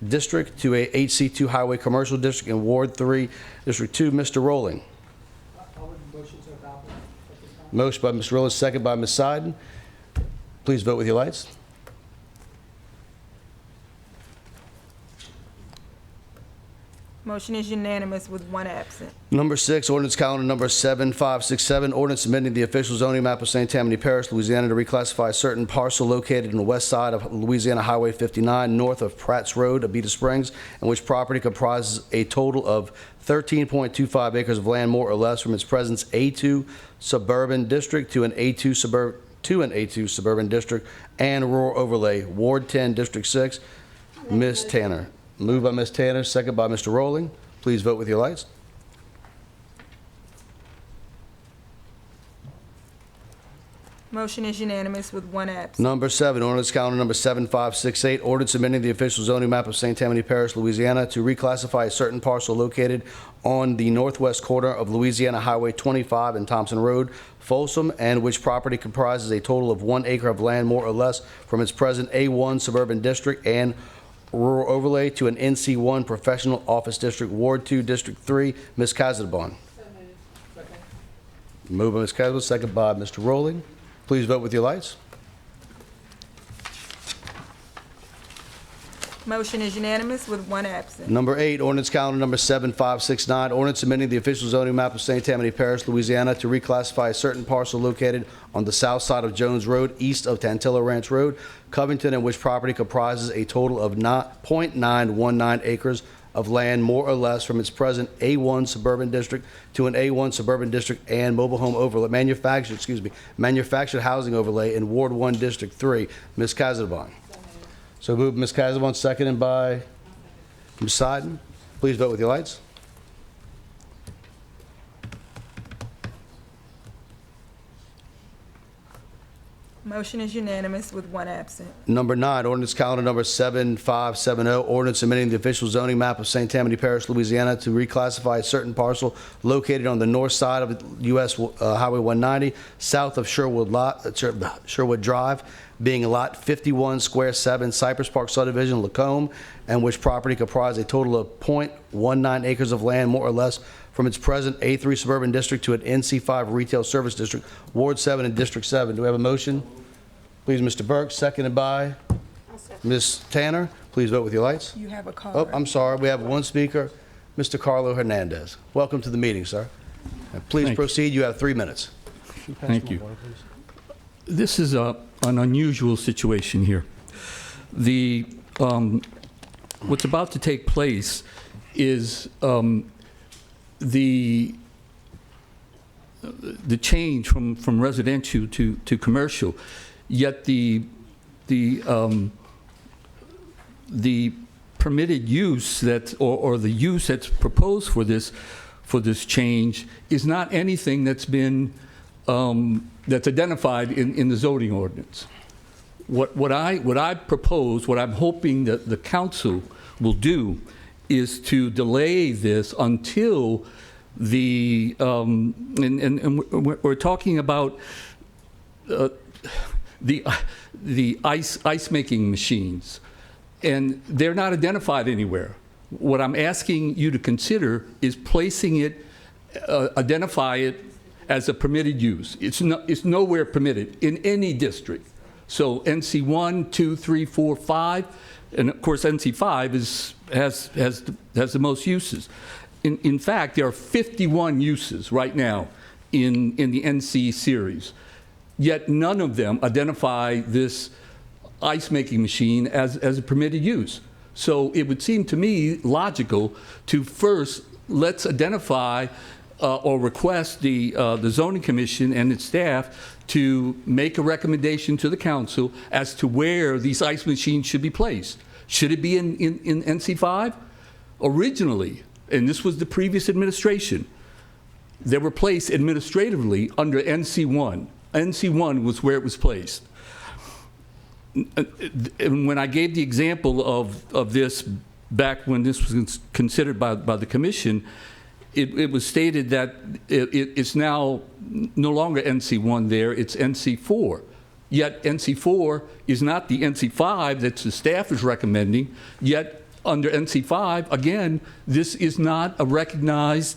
District to a HC2 Highway Commercial District in Ward 3, District 2. Mr. Rowling. Motion by Mr. Rowland, second by Ms. Seiden. Please vote with your lights. Motion is unanimous with one absent. Number 6, ordinance calendar number 7567, ordinance amending the official zoning map of St. Tammany Parish, Louisiana, to reclassify a certain parcel located on the west side of Louisiana Highway 59, north of Pratt's Road, Abita Springs, in which property comprises a total of 13.25 acres of land, more or less, from its present A2 suburban district to an A2 suburban district and rural overlay, Ward 10, District 6. Ms. Tanner. Moved by Ms. Tanner, second by Mr. Rowling. Please vote with your lights. Motion is unanimous with one absent. Number 7, ordinance calendar number 7568, ordinance amending the official zoning map of St. Tammany Parish, Louisiana, to reclassify a certain parcel located on the northwest corner of Louisiana Highway 25 and Thompson Road, Folsom, and which property comprises a total of 1 acre of land, more or less, from its present A1 suburban district and rural overlay to an NC1 professional office district, Ward 2, District 3. Ms. Casabon. Moved by Ms. Casabon, second by Mr. Rowling. Please vote with your lights. Motion is unanimous with one absent. Number 8, ordinance calendar number 7569, ordinance amending the official zoning map of St. Tammany Parish, Louisiana, to reclassify a certain parcel located on the south side of Jones Road, east of Tantilla Ranch Road, Covington, in which property comprises a total of .919 acres of land, more or less, from its present A1 suburban district to an A1 suburban district and mobile home overlay, manufactured housing overlay in Ward 1, District 3. Ms. Casabon. So moved, Ms. Casabon, seconded by Ms. Seiden. Please vote with your lights. Motion is unanimous with one absent. Number 9, ordinance calendar number 7570, ordinance amending the official zoning map of St. Tammany Parish, Louisiana, to reclassify a certain parcel located on the north side of US Highway 190, south of Sherwood Drive, being Lot 51, Square 7, Cypress Park subdivision, Lacombe, and which property comprises a total of .19 acres of land, more or less, from its present A3 suburban district to an NC5 retail service district, Ward 7 and District 7. Do we have a motion? Please, Mr. Burke, seconded by Ms. Tanner. Please vote with your lights. You have a card. Oh, I'm sorry. We have one speaker, Mr. Carlo Hernandez. Welcome to the meeting, sir. And please proceed. You have 3 minutes. Thank you. This is an unusual situation here. What's about to take place is the change from residential to commercial, yet the permitted use or the use that's proposed for this change is not anything that's been that's identified in the zoning ordinance. What I propose, what I'm hoping that the council will do, is to delay this until the and we're talking about the ice making machines, and they're not identified anywhere. What I'm asking you to consider is placing it, identify it as a permitted use. It's nowhere permitted in any district. So NC 1, 2, 3, 4, 5, and of course NC 5 has the most uses. In fact, there are 51 uses right now in the NC series, yet none of them identify this ice making machine as a permitted use. So it would seem to me logical to first let's identify or request the zoning commission and its staff to make a recommendation to the council as to where these ice machines should be placed. Should it be in NC5? Originally, and this was the previous administration, they were placed administratively under NC1. NC1 was where it was placed. And when I gave the example of this back when this was considered by the commission, it was stated that it's now no longer NC1 there, it's NC4. Yet NC4 is not the NC5 that the staff is recommending, yet under NC5, again, this is not a recognized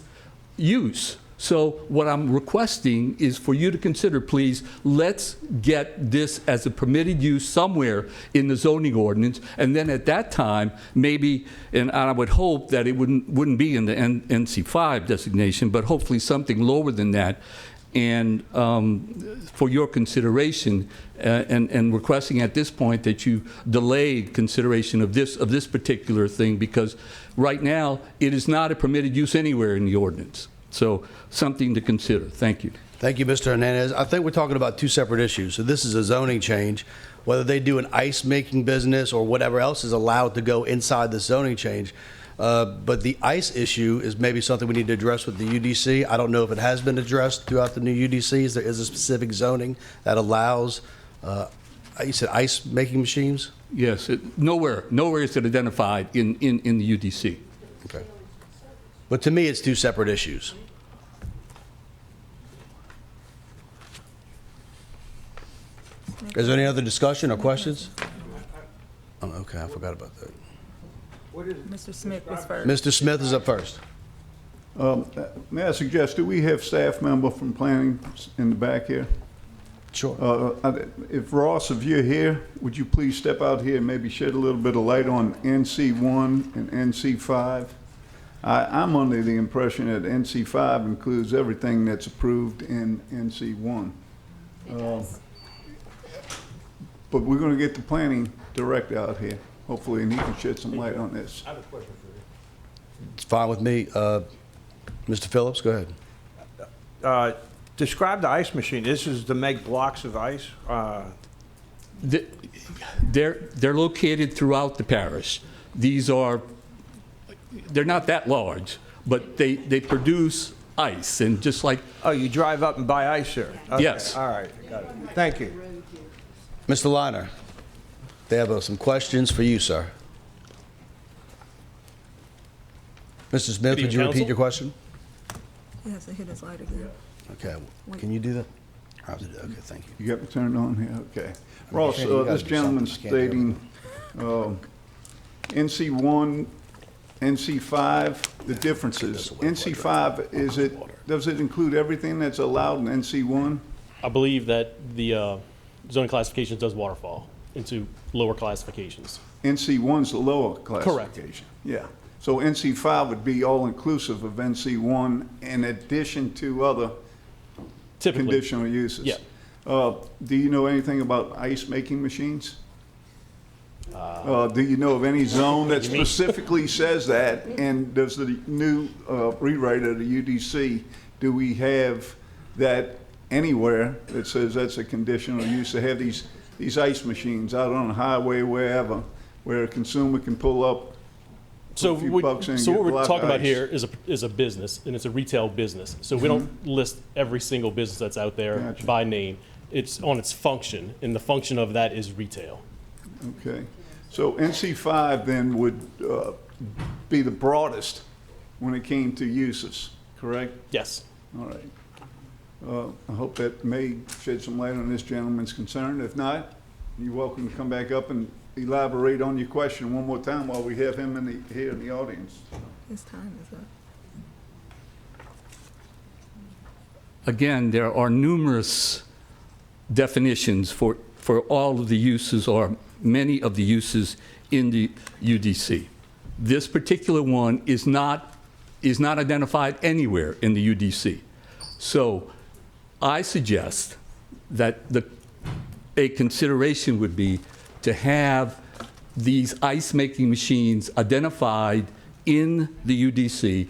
use. So what I'm requesting is for you to consider, please, let's get this as a permitted use somewhere in the zoning ordinance, and then at that time, maybe, and I would hope that it wouldn't be in the NC5 designation, but hopefully something lower than that, and for your consideration, and requesting at this point that you delay consideration of this particular thing, because right now, it is not a permitted use anywhere in the ordinance. So something to consider. Thank you. Thank you, Mr. Hernandez. I think we're talking about two separate issues. So this is a zoning change. Whether they do an ice making business or whatever else is allowed to go inside the zoning change. But the ice issue is maybe something we need to address with the UDC. I don't know if it has been addressed throughout the new UDCs. There is a specific zoning that allows, you said ice making machines? Yes, nowhere is it identified in the UDC. Okay. But to me, it's two separate issues. Is there any other discussion or questions? Oh, okay, I forgot about that. Mr. Smith was first. Mr. Smith is up first. May I suggest, do we have staff member from planning in the back here? Sure. If Ross, if you're here, would you please step out here and maybe shed a little bit of light on NC1 and NC5? I'm under the impression that NC5 includes everything that's approved in NC1. But we're going to get the planning director out here, hopefully, and he can shed some light on this. I have a question for you. It's fine with me. Mr. Phillips, go ahead. Describe the ice machine. This is to make blocks of ice? They're located throughout the parish. They're not that large, but they produce ice, and just like... Oh, you drive up and buy ice here? Okay. Yes. All right, got it. Thank you. Mr. Liner, they have some questions for you, sir. Mr. Smith, would you repeat your question? He has to hit his light again. Okay, can you do that? Okay, thank you. You got me turned on here? Okay. Ross, this gentleman's stating NC1, NC5, the differences. NC5, does it include everything that's allowed in NC1? I believe that the zoning classification does waterfall into lower classifications. NC1's the lower classification. Correct. Yeah. So NC5 would be all-inclusive of NC1 in addition to other conditional uses. Yeah. Do you know anything about ice-making machines? Do you know of any zone that specifically says that? And does the new rewrite of the UDC, do we have that anywhere that says that's a conditional use to have these ice machines out on a highway, wherever, where a consumer can pull up? So what we're talking about here is a business, and it's a retail business. So we don't list every single business that's out there by name. It's on its function, and the function of that is retail. Okay. So NC5 then would be the broadest when it came to uses, correct? Yes. All right. I hope that may shed some light on this gentleman's concern. If not, You're welcome to come back up and elaborate on your question one more time while we have him here in the audience. His time is up. Again, there are numerous definitions for all of the uses or many of the uses in the UDC. This particular one is not identified anywhere in the UDC. So I suggest that a consideration would be to have these ice-making machines identified in the UDC,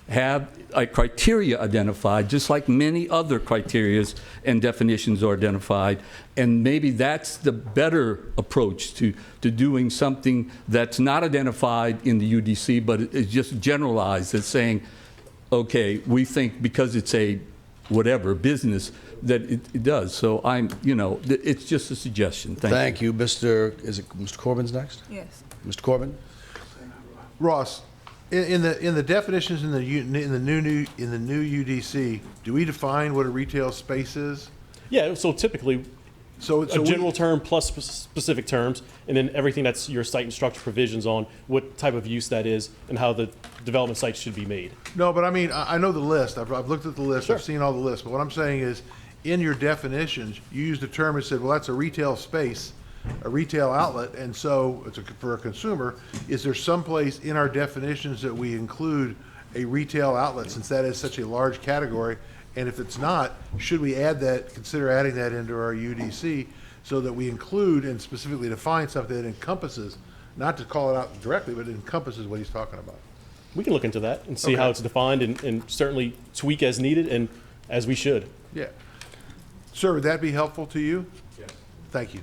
have a criteria identified, just like many other criterias and definitions are identified, and maybe that's the better approach to doing something that's not identified in the UDC, but is just generalized as saying, okay, we think because it's a whatever business that it does. So it's just a suggestion. Thank you. Is it Mr. Corbin's next? Yes. Mr. Corbin? Ross, in the definitions in the new UDC, do we define what a retail space is? Yeah, so typically, a general term plus specific terms, and then everything that's your site and structure provisions on what type of use that is and how the development site should be made. No, but I mean, I know the list. I've looked at the list. I've seen all the lists. But what I'm saying is, in your definitions, you used a term and said, well, that's a retail space, a retail outlet, and so it's for a consumer. Is there some place in our definitions that we include a retail outlet, since that is such a large category? And if it's not, should we consider adding that into our UDC so that we include and specifically define something that encompasses, not to call it out directly, but it encompasses what he's talking about? We can look into that and see how it's defined and certainly tweak as needed and as we should. Yeah. Sir, would that be helpful to you? Yes. Thank you.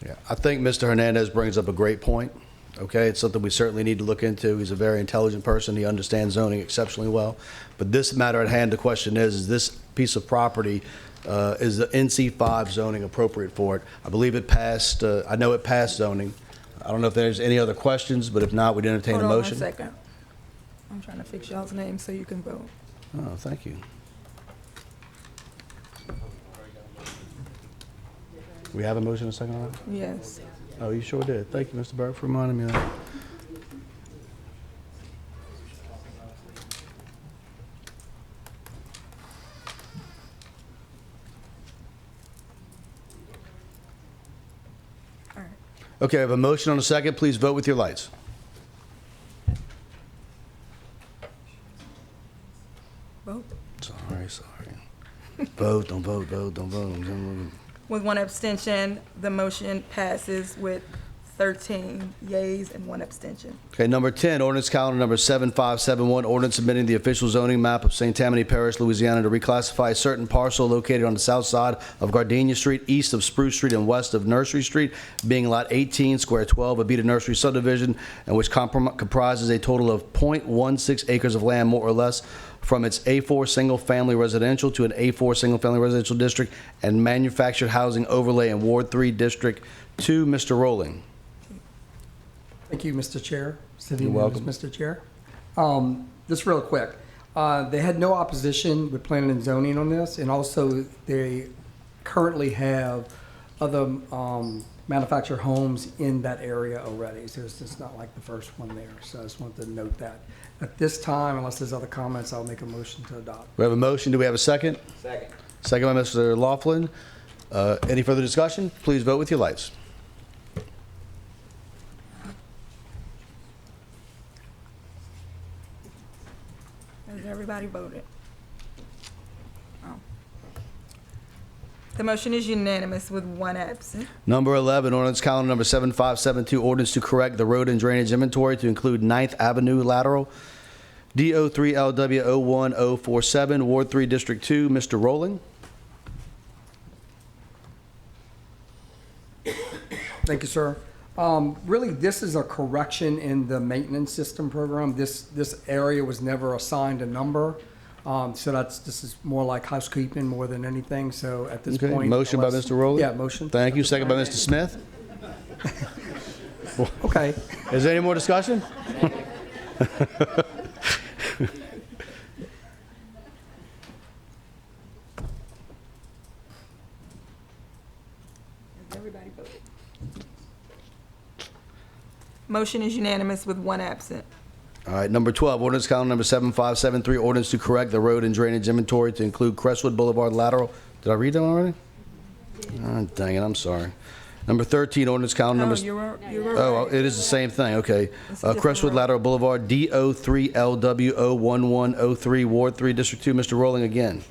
Yeah, I think Mr. Hernandez brings up a great point. Okay, it's something we certainly need to look into. He's a very intelligent person. He understands zoning exceptionally well. But this matter at hand, the question is this piece of property, is the NC5 zoning appropriate for it? I believe it passed, I know it passed zoning. I don't know if there's any other questions, but if not, we'd entertain a motion. Hold on 1 second. I'm trying to fix y'all's names so you can vote. Oh, thank you. We have a motion and a second on it? Yes. Oh, you sure did. Thank you, Mr. Burke, for reminding me of that. All right. Okay, I have a motion on a second. Please vote with your lights. Vote. Sorry. Vote, don't vote, don't vote. With one abstention, the motion passes with 13 yeas and 1 abstention. Okay, number 10, ordinance calendar number 7571, ordinance submitting the official zoning map of St. Tammany Parish, Louisiana to reclassify a certain parcel located on the south side of Gardenia Street, east of Spruce Street, and west of Nursery Street, being Lot 18, Square 12, a Beta Nursery subdivision, and which comprises a total of .16 acres of land, more or less, from its A4 single-family residential to an A4 single-family residential district and manufactured housing overlay in Ward 3, District 2. Mr. Rowling. Thank you, Mr. Chair. City You're members, welcome. Mr. Chair. Just real quick, they had no opposition with planning and zoning on this, and also they currently have other manufactured homes in that area already, so it's not like the first one there. So I just wanted to note that. At this time, unless there's other comments, I'll make a motion to adopt. We have a motion. Do we have a second? Second. Second by Mr. Laughlin. Any further discussion? Please vote with your lights. Has everybody voted? Oh. The motion is unanimous with 1 absent. Number 11, ordinance calendar number 7572, ordinance to correct the road and drainage inventory to include 9th Avenue lateral, DO3LW01047, Ward 3, District 2. Mr. Rowling. Thank you, sir. Really, this is a correction in the maintenance system program. This area was never assigned a number. So this is more like housekeeping more than anything. So at this point. Motion by Mr. Rowling? Yeah, motion. Thank you. Second by Mr. Smith. Okay. Is there any more discussion? Has everybody voted? Motion is unanimous with one absent. All right, number 12, ordinance calendar number 7573, ordinance to correct the road and drainage inventory to include Crestwood Boulevard lateral. Did I read that one already? Oh, dang it, I'm sorry. Number 13, ordinance calendar number... You were Oh, right. it is the same thing, okay. It's a different Crestwood road. Lateral Boulevard, DO3LWO1103, Ward 3, District 2. Mr. Rowling again.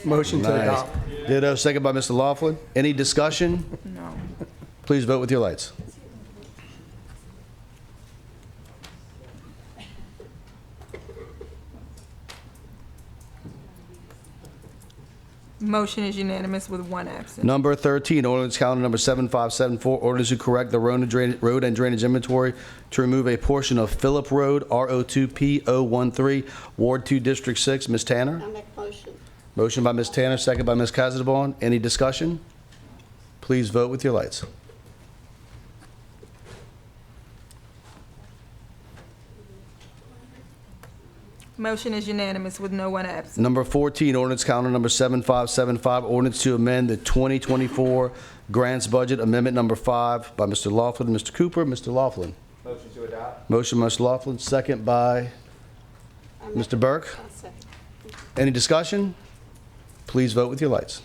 Motion to Nice. adopt. Ditto, second by Mr. Laughlin. Any discussion? No. Please vote with your lights. Motion is unanimous with one absent. Number 13, ordinance calendar number 7574, ordinance to correct the road and drainage inventory to remove a portion of Phillip Road, RO2P013, Ward 2, District 6. Ms. Tanner? I make a motion. Motion by Ms. Tanner, second by Ms. Casabon. Any discussion? Please vote with your lights. Motion is unanimous with no one absent. Number 14, ordinance calendar number 7575, ordinance to amend the 2024 grants budget, amendment number 5 by Mr. Laughlin and Mr. Cooper. Mr. Laughlin. Motion to adopt. Motion by Mr. Laughlin, second by Mr. Burke. I'll second. Any discussion? Please vote with your lights.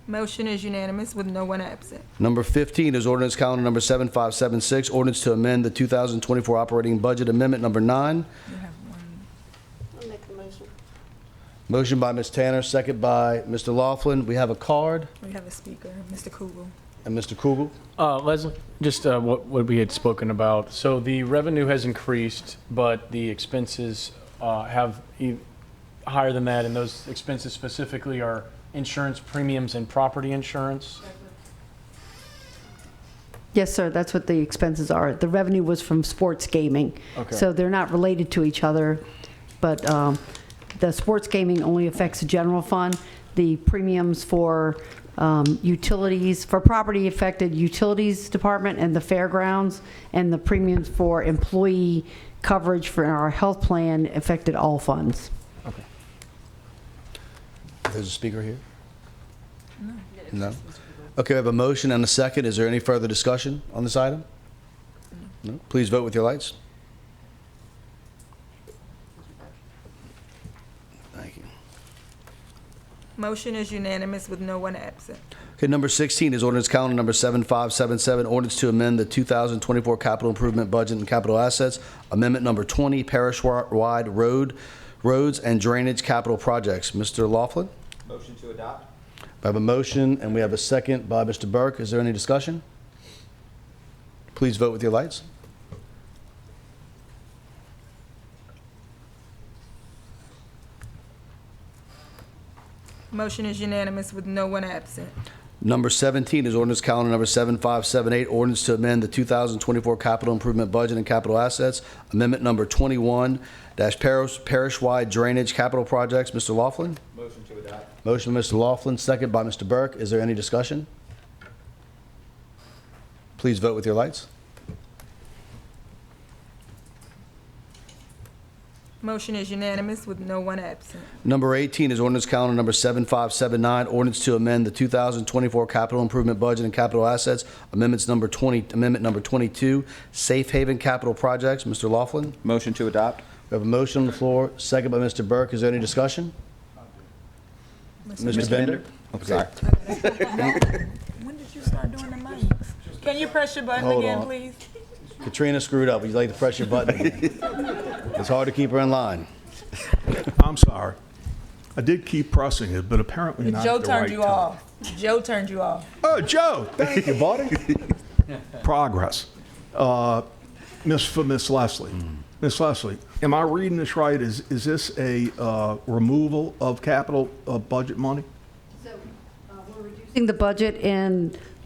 Motion is unanimous with no one absent. Number 15 is ordinance calendar number 7576, ordinance to amend the 2024 operating budget, amendment number 9. You have one. I'll make a motion. Motion by Ms. Tanner, second by Mr. Laughlin. We have a card, We have a speaker, Mr. Kugel. and Mr. Kugel. Leslie, just what we had spoken about. So the revenue has increased, but the expenses have higher than that, and those expenses specifically are insurance premiums and property insurance. Yes, sir, that's what the expenses are. The revenue was from sports gaming. Okay. So they're not related to each other, but the sports gaming only affects the general fund. The premiums for utilities, for property affected utilities department and the fairgrounds, and the premiums for employee coverage for our health plan affected all funds. Okay. There's a speaker here? No? Okay, we have a motion and a second. Is there any further discussion on this item? No? Please vote with your lights. Thank you. Motion is unanimous with no one absent. Okay, number 16 is ordinance calendar number 7577, ordinance to amend the 2024 capital improvement budget and capital assets, amendment number 20, parish-wide roads and drainage capital projects. Mr. Laughlin? Motion to adopt. We have a motion, and we have a second by Mr. Burke. Is there any discussion? Please vote with your lights. Motion is unanimous with no one absent. Number 17 is ordinance calendar number 7578, ordinance to amend the 2024 capital improvement budget and capital assets, amendment number 21, parish-wide drainage capital projects. Mr. Laughlin? Motion to adopt. Motion by Mr. Laughlin, second by Mr. Burke. Is there any discussion? Please vote with your lights. Motion is unanimous with no one absent. Number 18 is ordinance calendar number 7579, ordinance to amend the 2024 capital improvement budget and capital assets, amendment number 22, safe haven capital projects. Mr. Laughlin? Motion to adopt. We have a motion on the floor, second by Mr. Burke. Is there any discussion? Mr. Bender? Sorry. When did you start doing the mics? Can you press your button Hold again, on. please? Katrina screwed up. Would you like to press your button again? It's hard to keep her in line. I'm sorry. I did keep pressing it, but apparently not Joe at the turned right you time. off. Joe turned you off. Oh, Joe, thank you, buddy. Progress. Miss Leslie. Miss Leslie, am I reading this right? Is this a removal of capital budget money? We're reducing the budget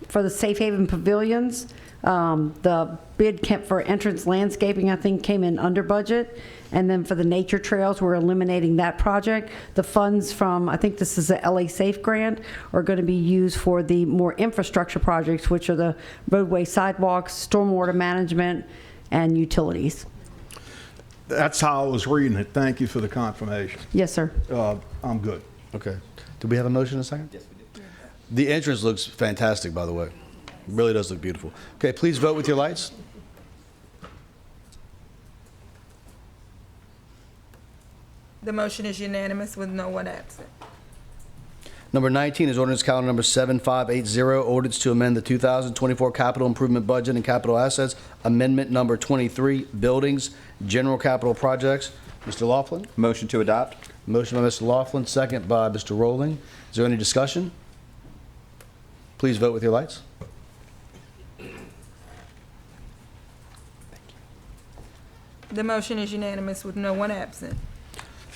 for the safe haven pavilions. The bid for entrance landscaping, I think, came in under budget. And then for the nature trails, we're eliminating that project. The funds from, I think this is a LA Safe grant, are going to be used for the more infrastructure projects, which are the roadway sidewalks, stormwater management, and utilities. That's how I was reading it. Thank you for the confirmation. Yes, sir. I'm good. Okay. Do we have a motion in a second? Yes, we do. The entrance looks fantastic, by the way. It really does look beautiful. Okay, please vote with your lights. The motion is unanimous with no one absent. Number 19 is ordinance calendar number 7580, ordinance to amend the 2024 capital improvement budget and capital assets, amendment number 23, buildings, general capital projects. Mr. Laughlin? Motion to adopt. Motion by Mr. Laughlin, second by Mr. Rowling. Is there any discussion? Please vote with your lights. The motion is unanimous with no one absent.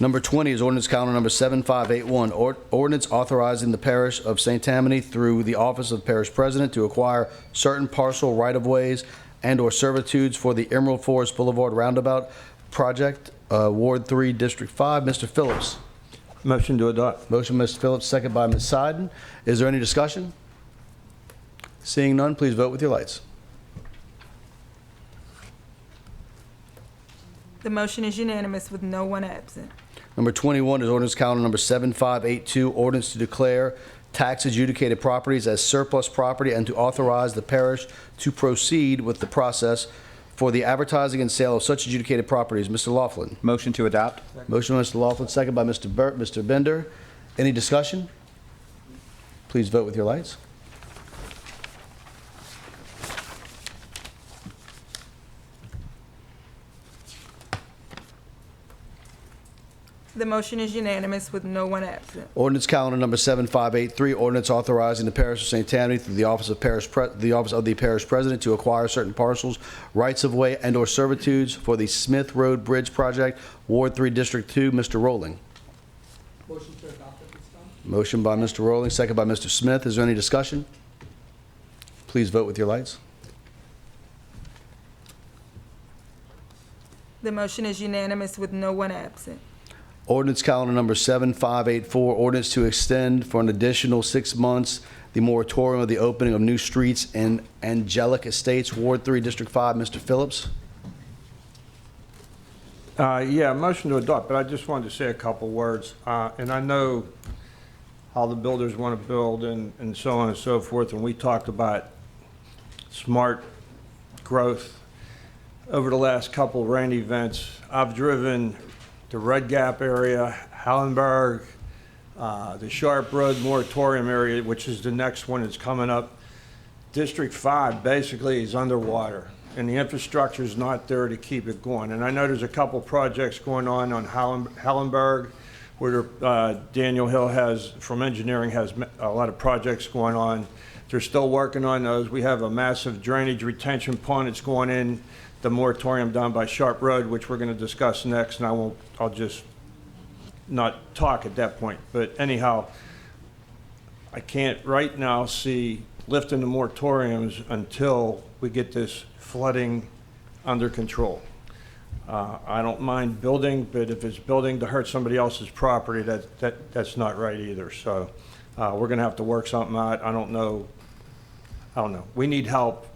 Number 20 is ordinance calendar number 7581, ordinance authorizing the Parish of St. Tammany through the Office of Parish President to acquire certain parcel right-of-ways and/or servitudes for the Emerald Forest Boulevard Roundabout Project, Ward 3, District 5. Mr. Phillips. Motion to adopt. Motion, Mr. Phillips, second by Ms. Seiden. Is there any discussion? Seeing none, please vote with your lights. The motion is unanimous with no one absent. Number 21 is ordinance calendar number 7582, ordinance to declare tax adjudicated properties as surplus property and to authorize the parish to proceed with the process for the advertising and sale of such adjudicated properties. Mr. Laughlin. Motion to adopt. Motion by Mr. Laughlin, second by Mr. Bender. Any discussion? Please vote with your lights. The motion is unanimous with no one absent. Ordinance calendar number 7583, ordinance authorizing the Parish of St. Tammany through the Office of the Parish President to acquire certain parcels, rights-of-way, and/or servitudes for the Smith Road Bridge Project, Ward 3, District 2. Mr. Rowling. Motion to adopt at this time. Motion by Mr. Rowling, second by Mr. Smith. Is there any discussion? Please vote with your lights. The motion is unanimous with no one absent. Ordinance calendar number 7584, ordinance to extend for an additional 6 months the moratorium of the opening of new streets in Angelic Estates, Ward 3, District 5. Mr. Phillips. Yeah, motion to adopt, but I just wanted to say a couple words. And I know how the builders want to build and so on and so forth, and we talked about smart growth. Over the last couple rain events, I've driven the Red Gap area, Hallenberg, the Sharp Road Moratorium area, which is the next one that's coming up. District 5 basically is underwater, and the infrastructure is not there to keep it going. And I know there's a couple projects going on Hallenberg, where Daniel Hill from engineering has a lot of projects going on. They're still working on those. We have a massive drainage retention pond that's going in the moratorium down by Sharp Road, which we're going to discuss next, and I'll just not talk at that point. But anyhow, I can't right now see lifting the moratoriums until we get this flooding under control. I don't mind building, but if it's building to hurt somebody else's property, that's not right either. So we're going to have to work something out. I don't know. We need help,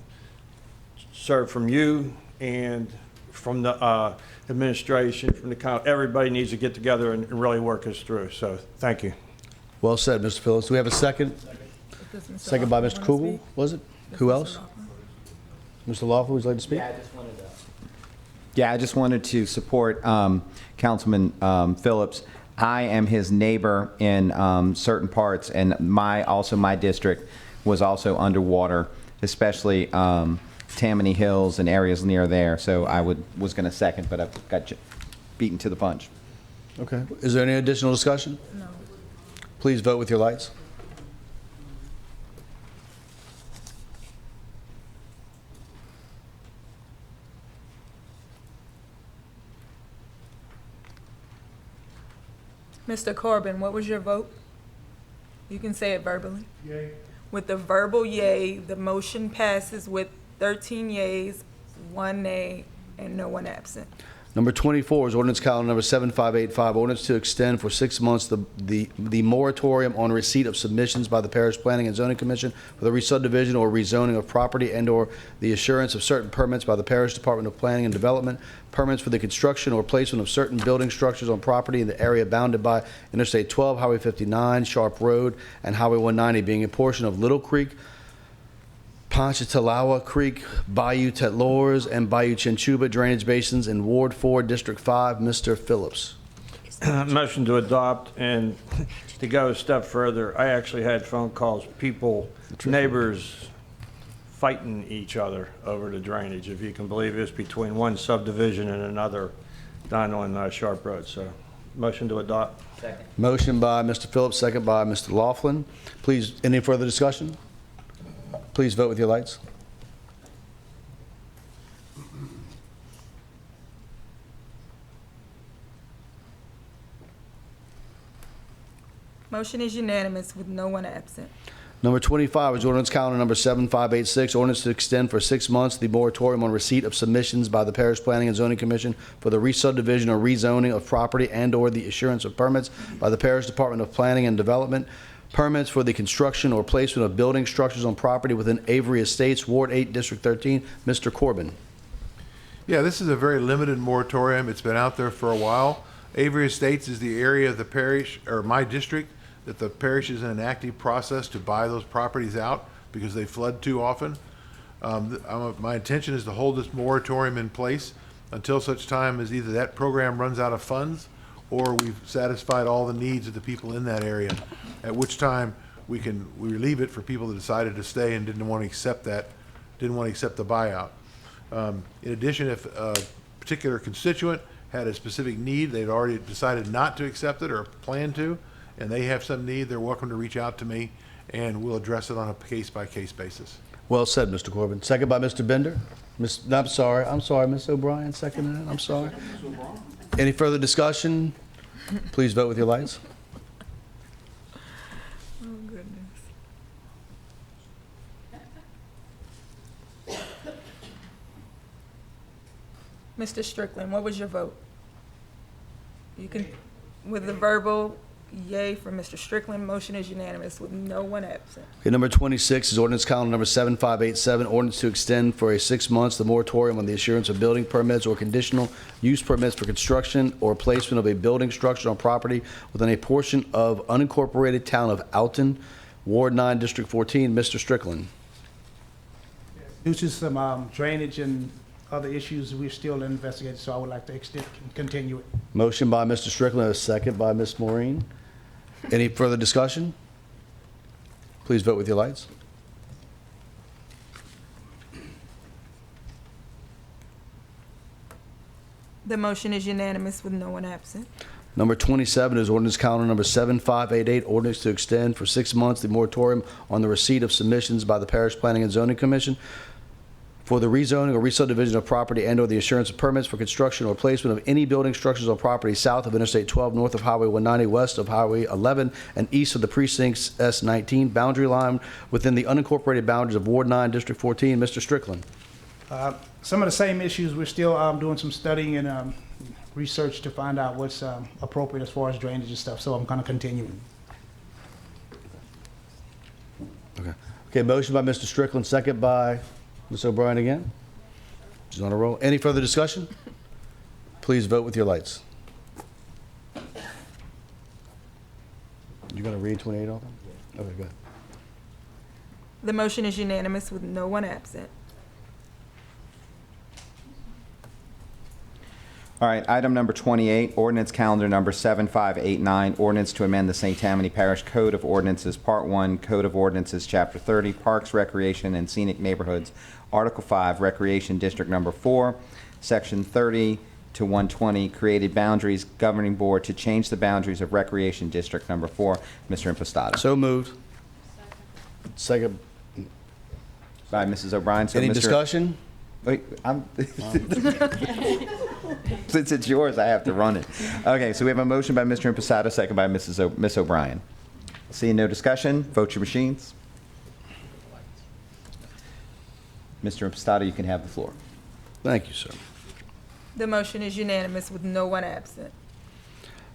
sir, from you and from the administration, from the county. Everybody needs to get together and really work us through. So thank you. Well said, Mr. Phillips. Do we have a second? Second by Mr. Kugel, was it? Who else? Mr. Laughlin, would you like to speak? Yeah, I just wanted to support Councilman Phillips. I am his neighbor in certain parts, and my district was also underwater, especially Tammany Hills and areas near there. So I was going to second, but I got beaten to the punch. Okay. Is there any additional discussion? No. Please vote with your lights. Mr. Corbin, what was your vote? You can say it verbally. Yay. With the verbal yay, the motion passes with 13 yays, 1 nay, and no one absent. Number 24 is ordinance calendar number 7585, ordinance to extend for 6 months the moratorium on receipt of submissions by the Parish Planning and Zoning Commission for the re-subdivision or rezoning of property and/or the assurance of certain permits by the Parish Department of Planning and Development, permits for the construction or placement of certain building structures on property in the area bounded by Interstate 12, Highway 59, Sharp Road, and Highway 190, being a portion of Little Creek, Ponchatoula Creek, Bayou Tetlors, and Bayou Chinchuba drainage basins in Ward 4, District 5. Mr. Phillips. Motion to adopt, and to go a step further, I actually had phone calls, people, neighbors fighting each other over the drainage, if you can believe this, between one subdivision and another down on Sharp Road. So, motion to adopt. Second. Motion by Mr. Phillips, second by Mr. Laughlin. Please, any further discussion? Please vote with your lights. Motion is unanimous with no one absent. Number 25 is ordinance calendar number 7586, ordinance to extend for 6 months the moratorium on receipt of submissions by the Parish Planning and Zoning Commission for the re-subdivision or rezoning of property and/or the issuance of permits by the Parish Department of Planning and Development, permits for the construction or placement of building structures on property within Avery Estates, Ward 8, District 13. Mr. Corbin. Yeah, this is a very limited moratorium. It's been out there for a while. Avery Estates is the area of the parish, or my district, that the parish is in an active process to buy those properties out because they flood too often. My intention is to hold this moratorium in place until such time as either that program runs out of funds or we've satisfied all the needs of the people in that area, at which time we relieve it for people that decided to stay and didn't want to accept the buyout. In addition, if a particular constituent had a specific need, they'd already decided not to accept it or planned to, and they have some need, they're welcome to reach out to me, and we'll address it on a case-by-case basis. Well said, Mr. Corbin. Second by Mr. Bender. I'm sorry, Ms. O'Brien seconded it. I'm sorry. Any further discussion? Please vote with your lights. Oh, goodness. Mr. Strickland, what was your vote? You can, with the verbal yay for Mr. Strickland, motion is unanimous with no one absent. Okay, number 26 is ordinance calendar number 7587, ordinance to extend for 6 months the moratorium on the issuance of building permits or conditional use permits for construction or placement of a building structure on property within a portion of unincorporated town of Alton, Ward 9, District 14. Mr. Strickland. Due to some drainage and other issues, we're still investigating, so I would like to continue it. Motion by Mr. Strickland, a second by Ms. Maureen. Any further discussion? Please vote with your lights. The motion is unanimous with no one absent. Number 27 is ordinance calendar number 7588, ordinance to extend for 6 months the moratorium on the receipt of submissions by the Parish Planning and Zoning Commission for the rezoning or re-subdivision of property and/or the assurance of permits for construction or placement of any building structures on property south of Interstate 12, north of Highway 190, west of Highway 11, and east of the precincts S19 boundary line within the unincorporated boundaries of Ward 9, District 14. Mr. Strickland. Some of the same issues, we're still doing some studying and research to find out what's appropriate as far as drainage and stuff, so I'm kind of continuing. Okay, motion by Mr. Strickland, second by Ms. O'Brien again. She's on a roll. Any further discussion? Please vote with your lights. You going to read 28 of them? Okay, good. The motion is unanimous with no one absent. All right, item number 28, ordinance calendar number 7589, ordinance to amend the St. Tammany Parish Code of Ordinances, Part 1, Code of Ordinances, Chapter 30, Parks, Recreation, and Scenic Neighborhoods, Article 5, Recreation District Number 4, Section 30 to 120, created boundaries, governing board to change the boundaries of Recreation District Number 4. Mr. Impastato. So moved. Second. By Mrs. O'Brien. So Any Mr. discussion? Wait, since it's yours, I have to run it. Okay, so we have a motion by Mr. Impastato, second by Miss O'Brien. Seeing no discussion, vote your machines. Mr. Impastato, you can have the floor. Thank you, sir. The motion is unanimous with no one absent.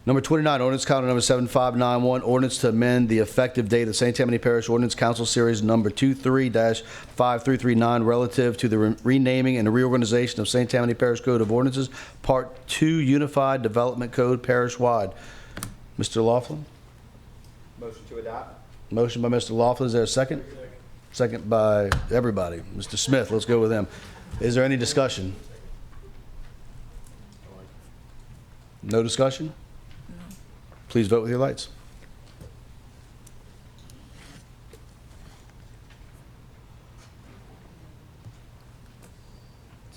Number 29, ordinance calendar number 7591, ordinance to amend the effective date of St. Tammany Parish Ordinance Council Series number 23-5339 relative to the renaming and reorganization of St. Tammany Parish Code of Ordinances, Part 2 Unified Development Code parish-wide. Mr. Laughlin? Motion to adopt? Motion by Mr. Laughlin. Is there a second? Second by everybody. Mr. Smith, let's go with him. Is there any discussion? No discussion? Please vote with your lights.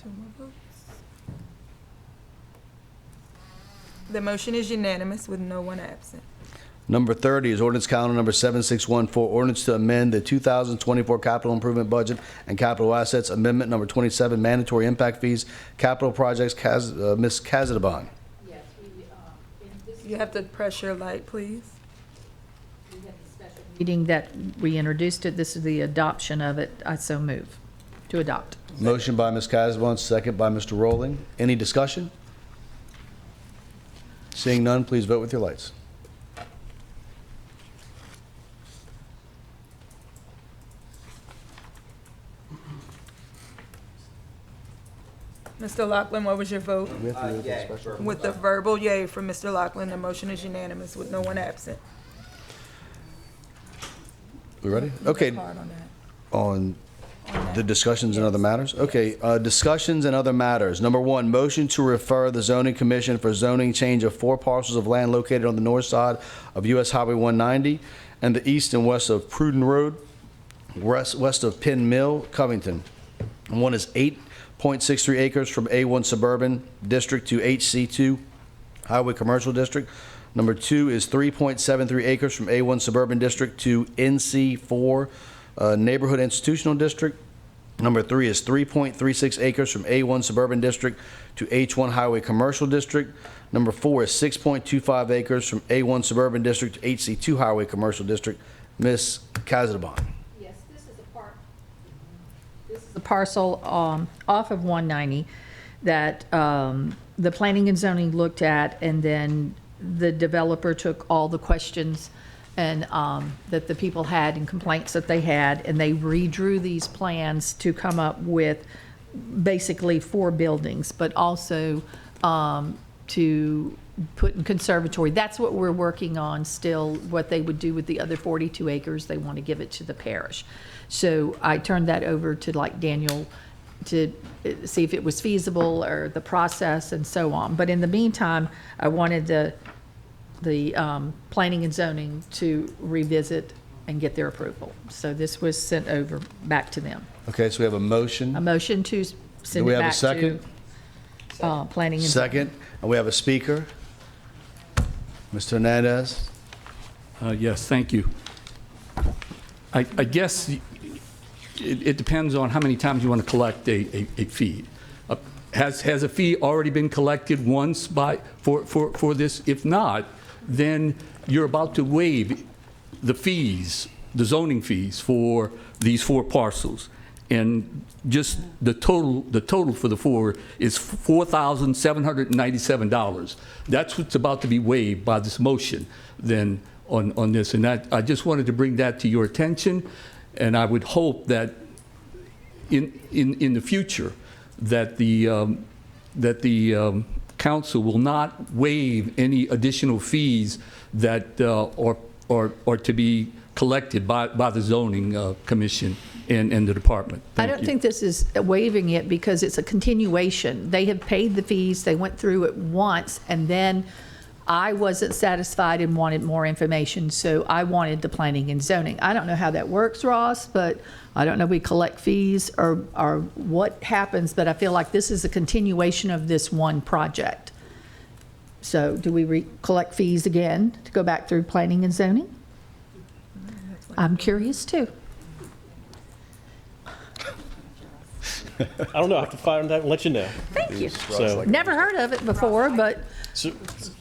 Two more votes. The motion is unanimous with no one absent. Number 30 is ordinance calendar number 7614, ordinance to amend the 2024 capital improvement budget and capital assets, amendment number 27, mandatory impact fees, capital projects. Ms. Kazadabon. You have to press your light, please. Meeting that we introduced it, this is the adoption of it. I so move to adopt. Motion by Ms. Kazadabon, second by Mr. Rowling. Any discussion? Seeing none, please vote with your lights. Mr. Loughlin, what was your vote? Yay. With the verbal yay from Mr. Loughlin, the motion is unanimous with no one absent. We ready? Okay. Hard on that. On the discussions and other matters? Okay, discussions and other matters. Number 1, motion to refer the zoning commission for zoning change of 4 parcels of land located on the north side of US Highway 190 and the east and west of Pruden Road, west of Penn Mill, Covington. One is 8.63 acres from A1 Suburban District to HC2 Highway Commercial District. Number 2 is 3.73 acres from A1 Suburban District to NC4 Neighborhood Institutional District. Number 3 is 3.36 acres from A1 Suburban District to H1 Highway Commercial District. Number 4 is 6.25 acres from A1 Suburban District to HC2 Highway Commercial District. Ms. Kazadabon. Yes, this is a parcel off of 190 that the planning and zoning looked at, and then the developer took all the questions and that the people had and complaints that they had, and they redrew these plans to come up with basically 4 buildings, but also to put in conservatory. That's what we're working on still, what they would do with the other 42 acres. They want to give it to the parish. So I turned that over to Daniel to see if it was feasible or the process and so on. But in the meantime, I wanted the planning and zoning to revisit and get their approval. So this was sent over back to them. Okay, so we have a motion. A motion to Do send we it have a back to second? planning and zoning. Second. And we have a speaker. Mr. Hernandez. Yes, thank you. I guess it depends on how many times you want to collect a fee. Has a fee already been collected once for this? If not, then you're about to waive the fees, the zoning fees for these 4 parcels. And just the total for the 4 is $4,797. That's what's about to be waived by this motion then on this. And I just wanted to bring that to your attention, and I would hope that in the future that the council will not waive any additional fees that are to be collected by the zoning commission and the department. I don't think this is waiving it because it's a continuation. They have paid the fees, they went through it once, and then I wasn't satisfied and wanted more information, so I wanted the planning and zoning. I don't know how that works, Ross, but I don't know if we collect fees or what happens, but I feel like this is a continuation of this one project. So do we collect fees again to go back through planning and zoning? I'm curious too. I don't know. I have to find out and let you know. Thank you. So, Never heard of it before, but so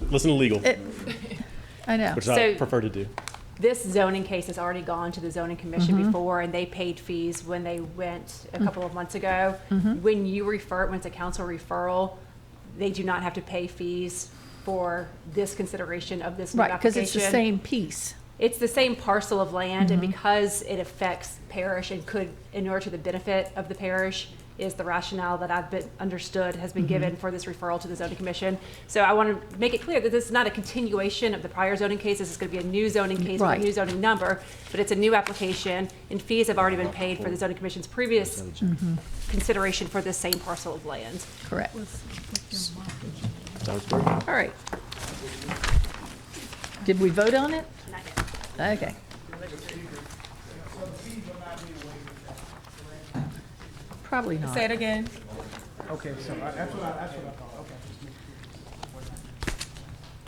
listen to legal, I know. which I prefer to do. This zoning case has already gone to the zoning commission before, and they paid fees when they went a couple of months ago. When you refer, when it's a council referral, they do not have to pay fees for this consideration of this new Right, because application. it's the same piece. It's the same parcel of land, and because it affects Parish and could inure to the benefit of the parish, is the rationale that I've been understood has been given for this referral to the zoning commission. So I want to make it clear that this is not a continuation of the prior zoning case. This is going to be a new zoning case with Right. a new zoning number, but it's a new application, and fees have already been paid for the zoning commission's previous consideration for this same parcel of land. Correct. Sounds great. All right. Did we vote on it? Not yet. Okay. Probably not. Say it again. Okay, so that's what I thought, okay.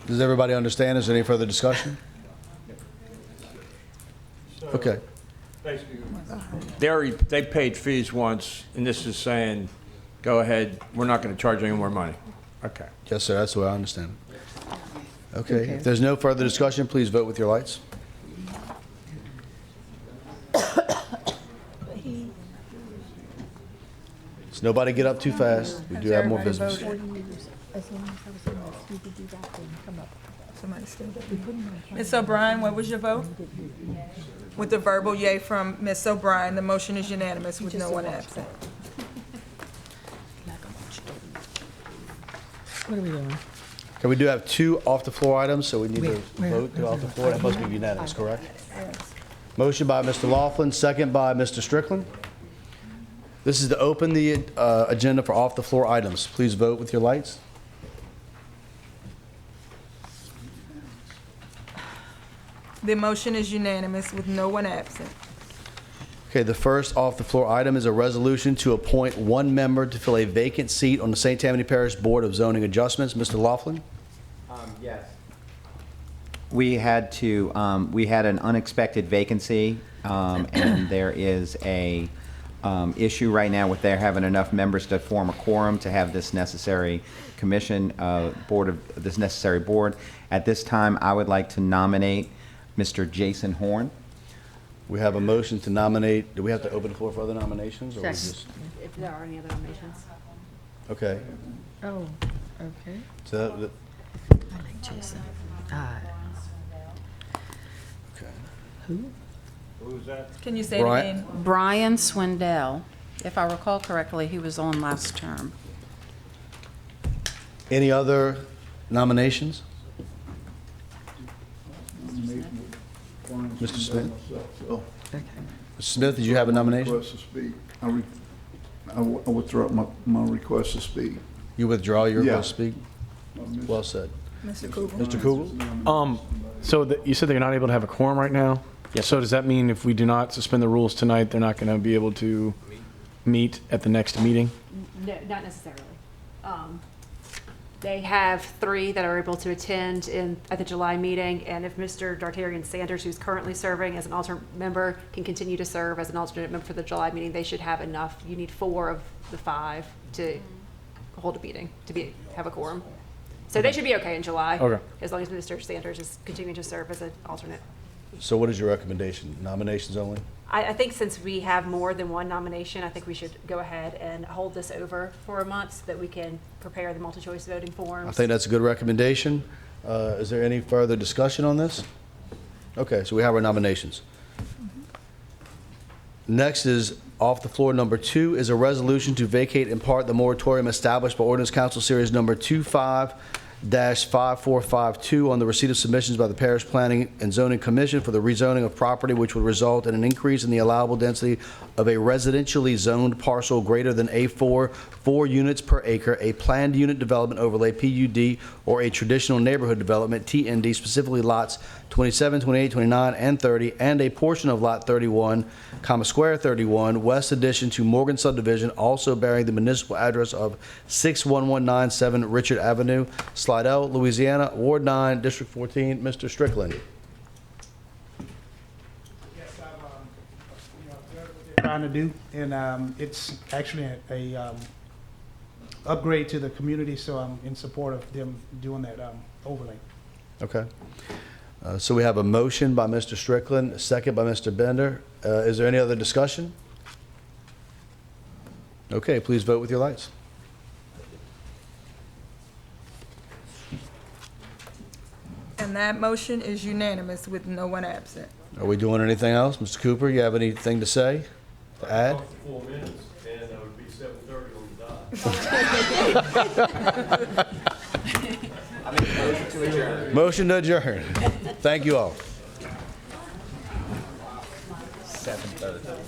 Does everybody understand? Is there any further discussion? Okay. They paid fees once, and this is saying, go ahead, we're not going to charge any more money. Okay. Yes, sir, that's the way I understand it. Okay, if there's no further discussion, please vote with your lights. So nobody get up too fast. We do have more business. Somebody still Ms. O'Brien, what was your vote? With the verbal yay from Ms. O'Brien, the motion is unanimous with no one absent. What are we doing? Okay, we do have two off-the-floor items, so we need to vote to off the floor. That must be unanimous, correct? Motion by Mr. Laughlin, second by Mr. Strickland. This is to open the agenda for off-the-floor items. Please vote with your lights. The motion is unanimous with no one absent. Okay, the first off-the-floor item is a resolution to appoint one member to fill a vacant seat on the St. Tammany Parish Board of Zoning Adjustments. Mr. Laughlin? Yes. We had an unexpected vacancy, and there is a issue right now with there having enough members to form a quorum to have this necessary commission, this necessary board. At this time, I would like to nominate Mr. Jason Horn. We have a motion to nominate. Do we have to open the floor for other nominations? Or we just, If there are any other nominations. okay. Oh, okay. So that, I like Jason. okay. Who? Who's that? Can you say it Brian? again? Brian Swindell. If I recall correctly, he was on last term. Any other nominations? Mr. Smith? Okay. Mr. Smith, did you have a nomination? Request to speak. I withdraw my request to speak. You withdraw your Yeah. request to speak? Well said. Mr. Cooper? Mr. Kugel? So you said they're not able to have a quorum right now? Yes. So does that mean if we do not suspend the rules tonight, they're not going to be able to meet at the next meeting? No, not necessarily. They have 3 that are able to attend at the July meeting, and if Mr. Dartarian Sanders, who's currently serving as an alternate member, can continue to serve as an alternate member for the July meeting, they should have enough. You need 4 of the 5 to hold a meeting, have a quorum. So they should be okay in July. Okay. As long as Mr. Sanders is continuing to serve as an alternate. So what is your recommendation? Nominations only? I think since we have more than one nomination, I think we should go ahead and hold this over for a month so that we can prepare the multi-choice voting forms. I think that's a good recommendation. Is there any further discussion on this? Okay, so we have our nominations. Next is off the floor number 2 is a resolution to vacate in part the moratorium established by Ordinance Council Series number 25-5452 on the receipt of submissions by the Parish Planning and Zoning Commission for the rezoning of property which would result in an increase in the allowable density of a residentially zoned parcel greater than A4, 4 units per acre, a planned unit development overlay, PUD, or a traditional neighborhood development, TND, specifically lots 27, 28, 29, and 30, and a portion of lot 31, square 31, west addition to Morgan subdivision, also bearing the municipal address of 61197 Richard Avenue, Slidell, Louisiana, Ward 9, District 14. Mr. Strickland. Yes, I've, observed what they're trying to do, and it's actually a upgrade to the community, so I'm in support of them doing that overlay. Okay. So we have a motion by Mr. Strickland, a second by Mr. Bender. Is there any other discussion? Okay, please vote with your lights. And that motion is unanimous with no one absent. Are we doing anything else? Mr. Cooper, you have anything to say, to add? 4 minutes, and it would be 7:30 on the dot. I make a motion to adjourn. Motion to adjourn. Thank you all. 7:30.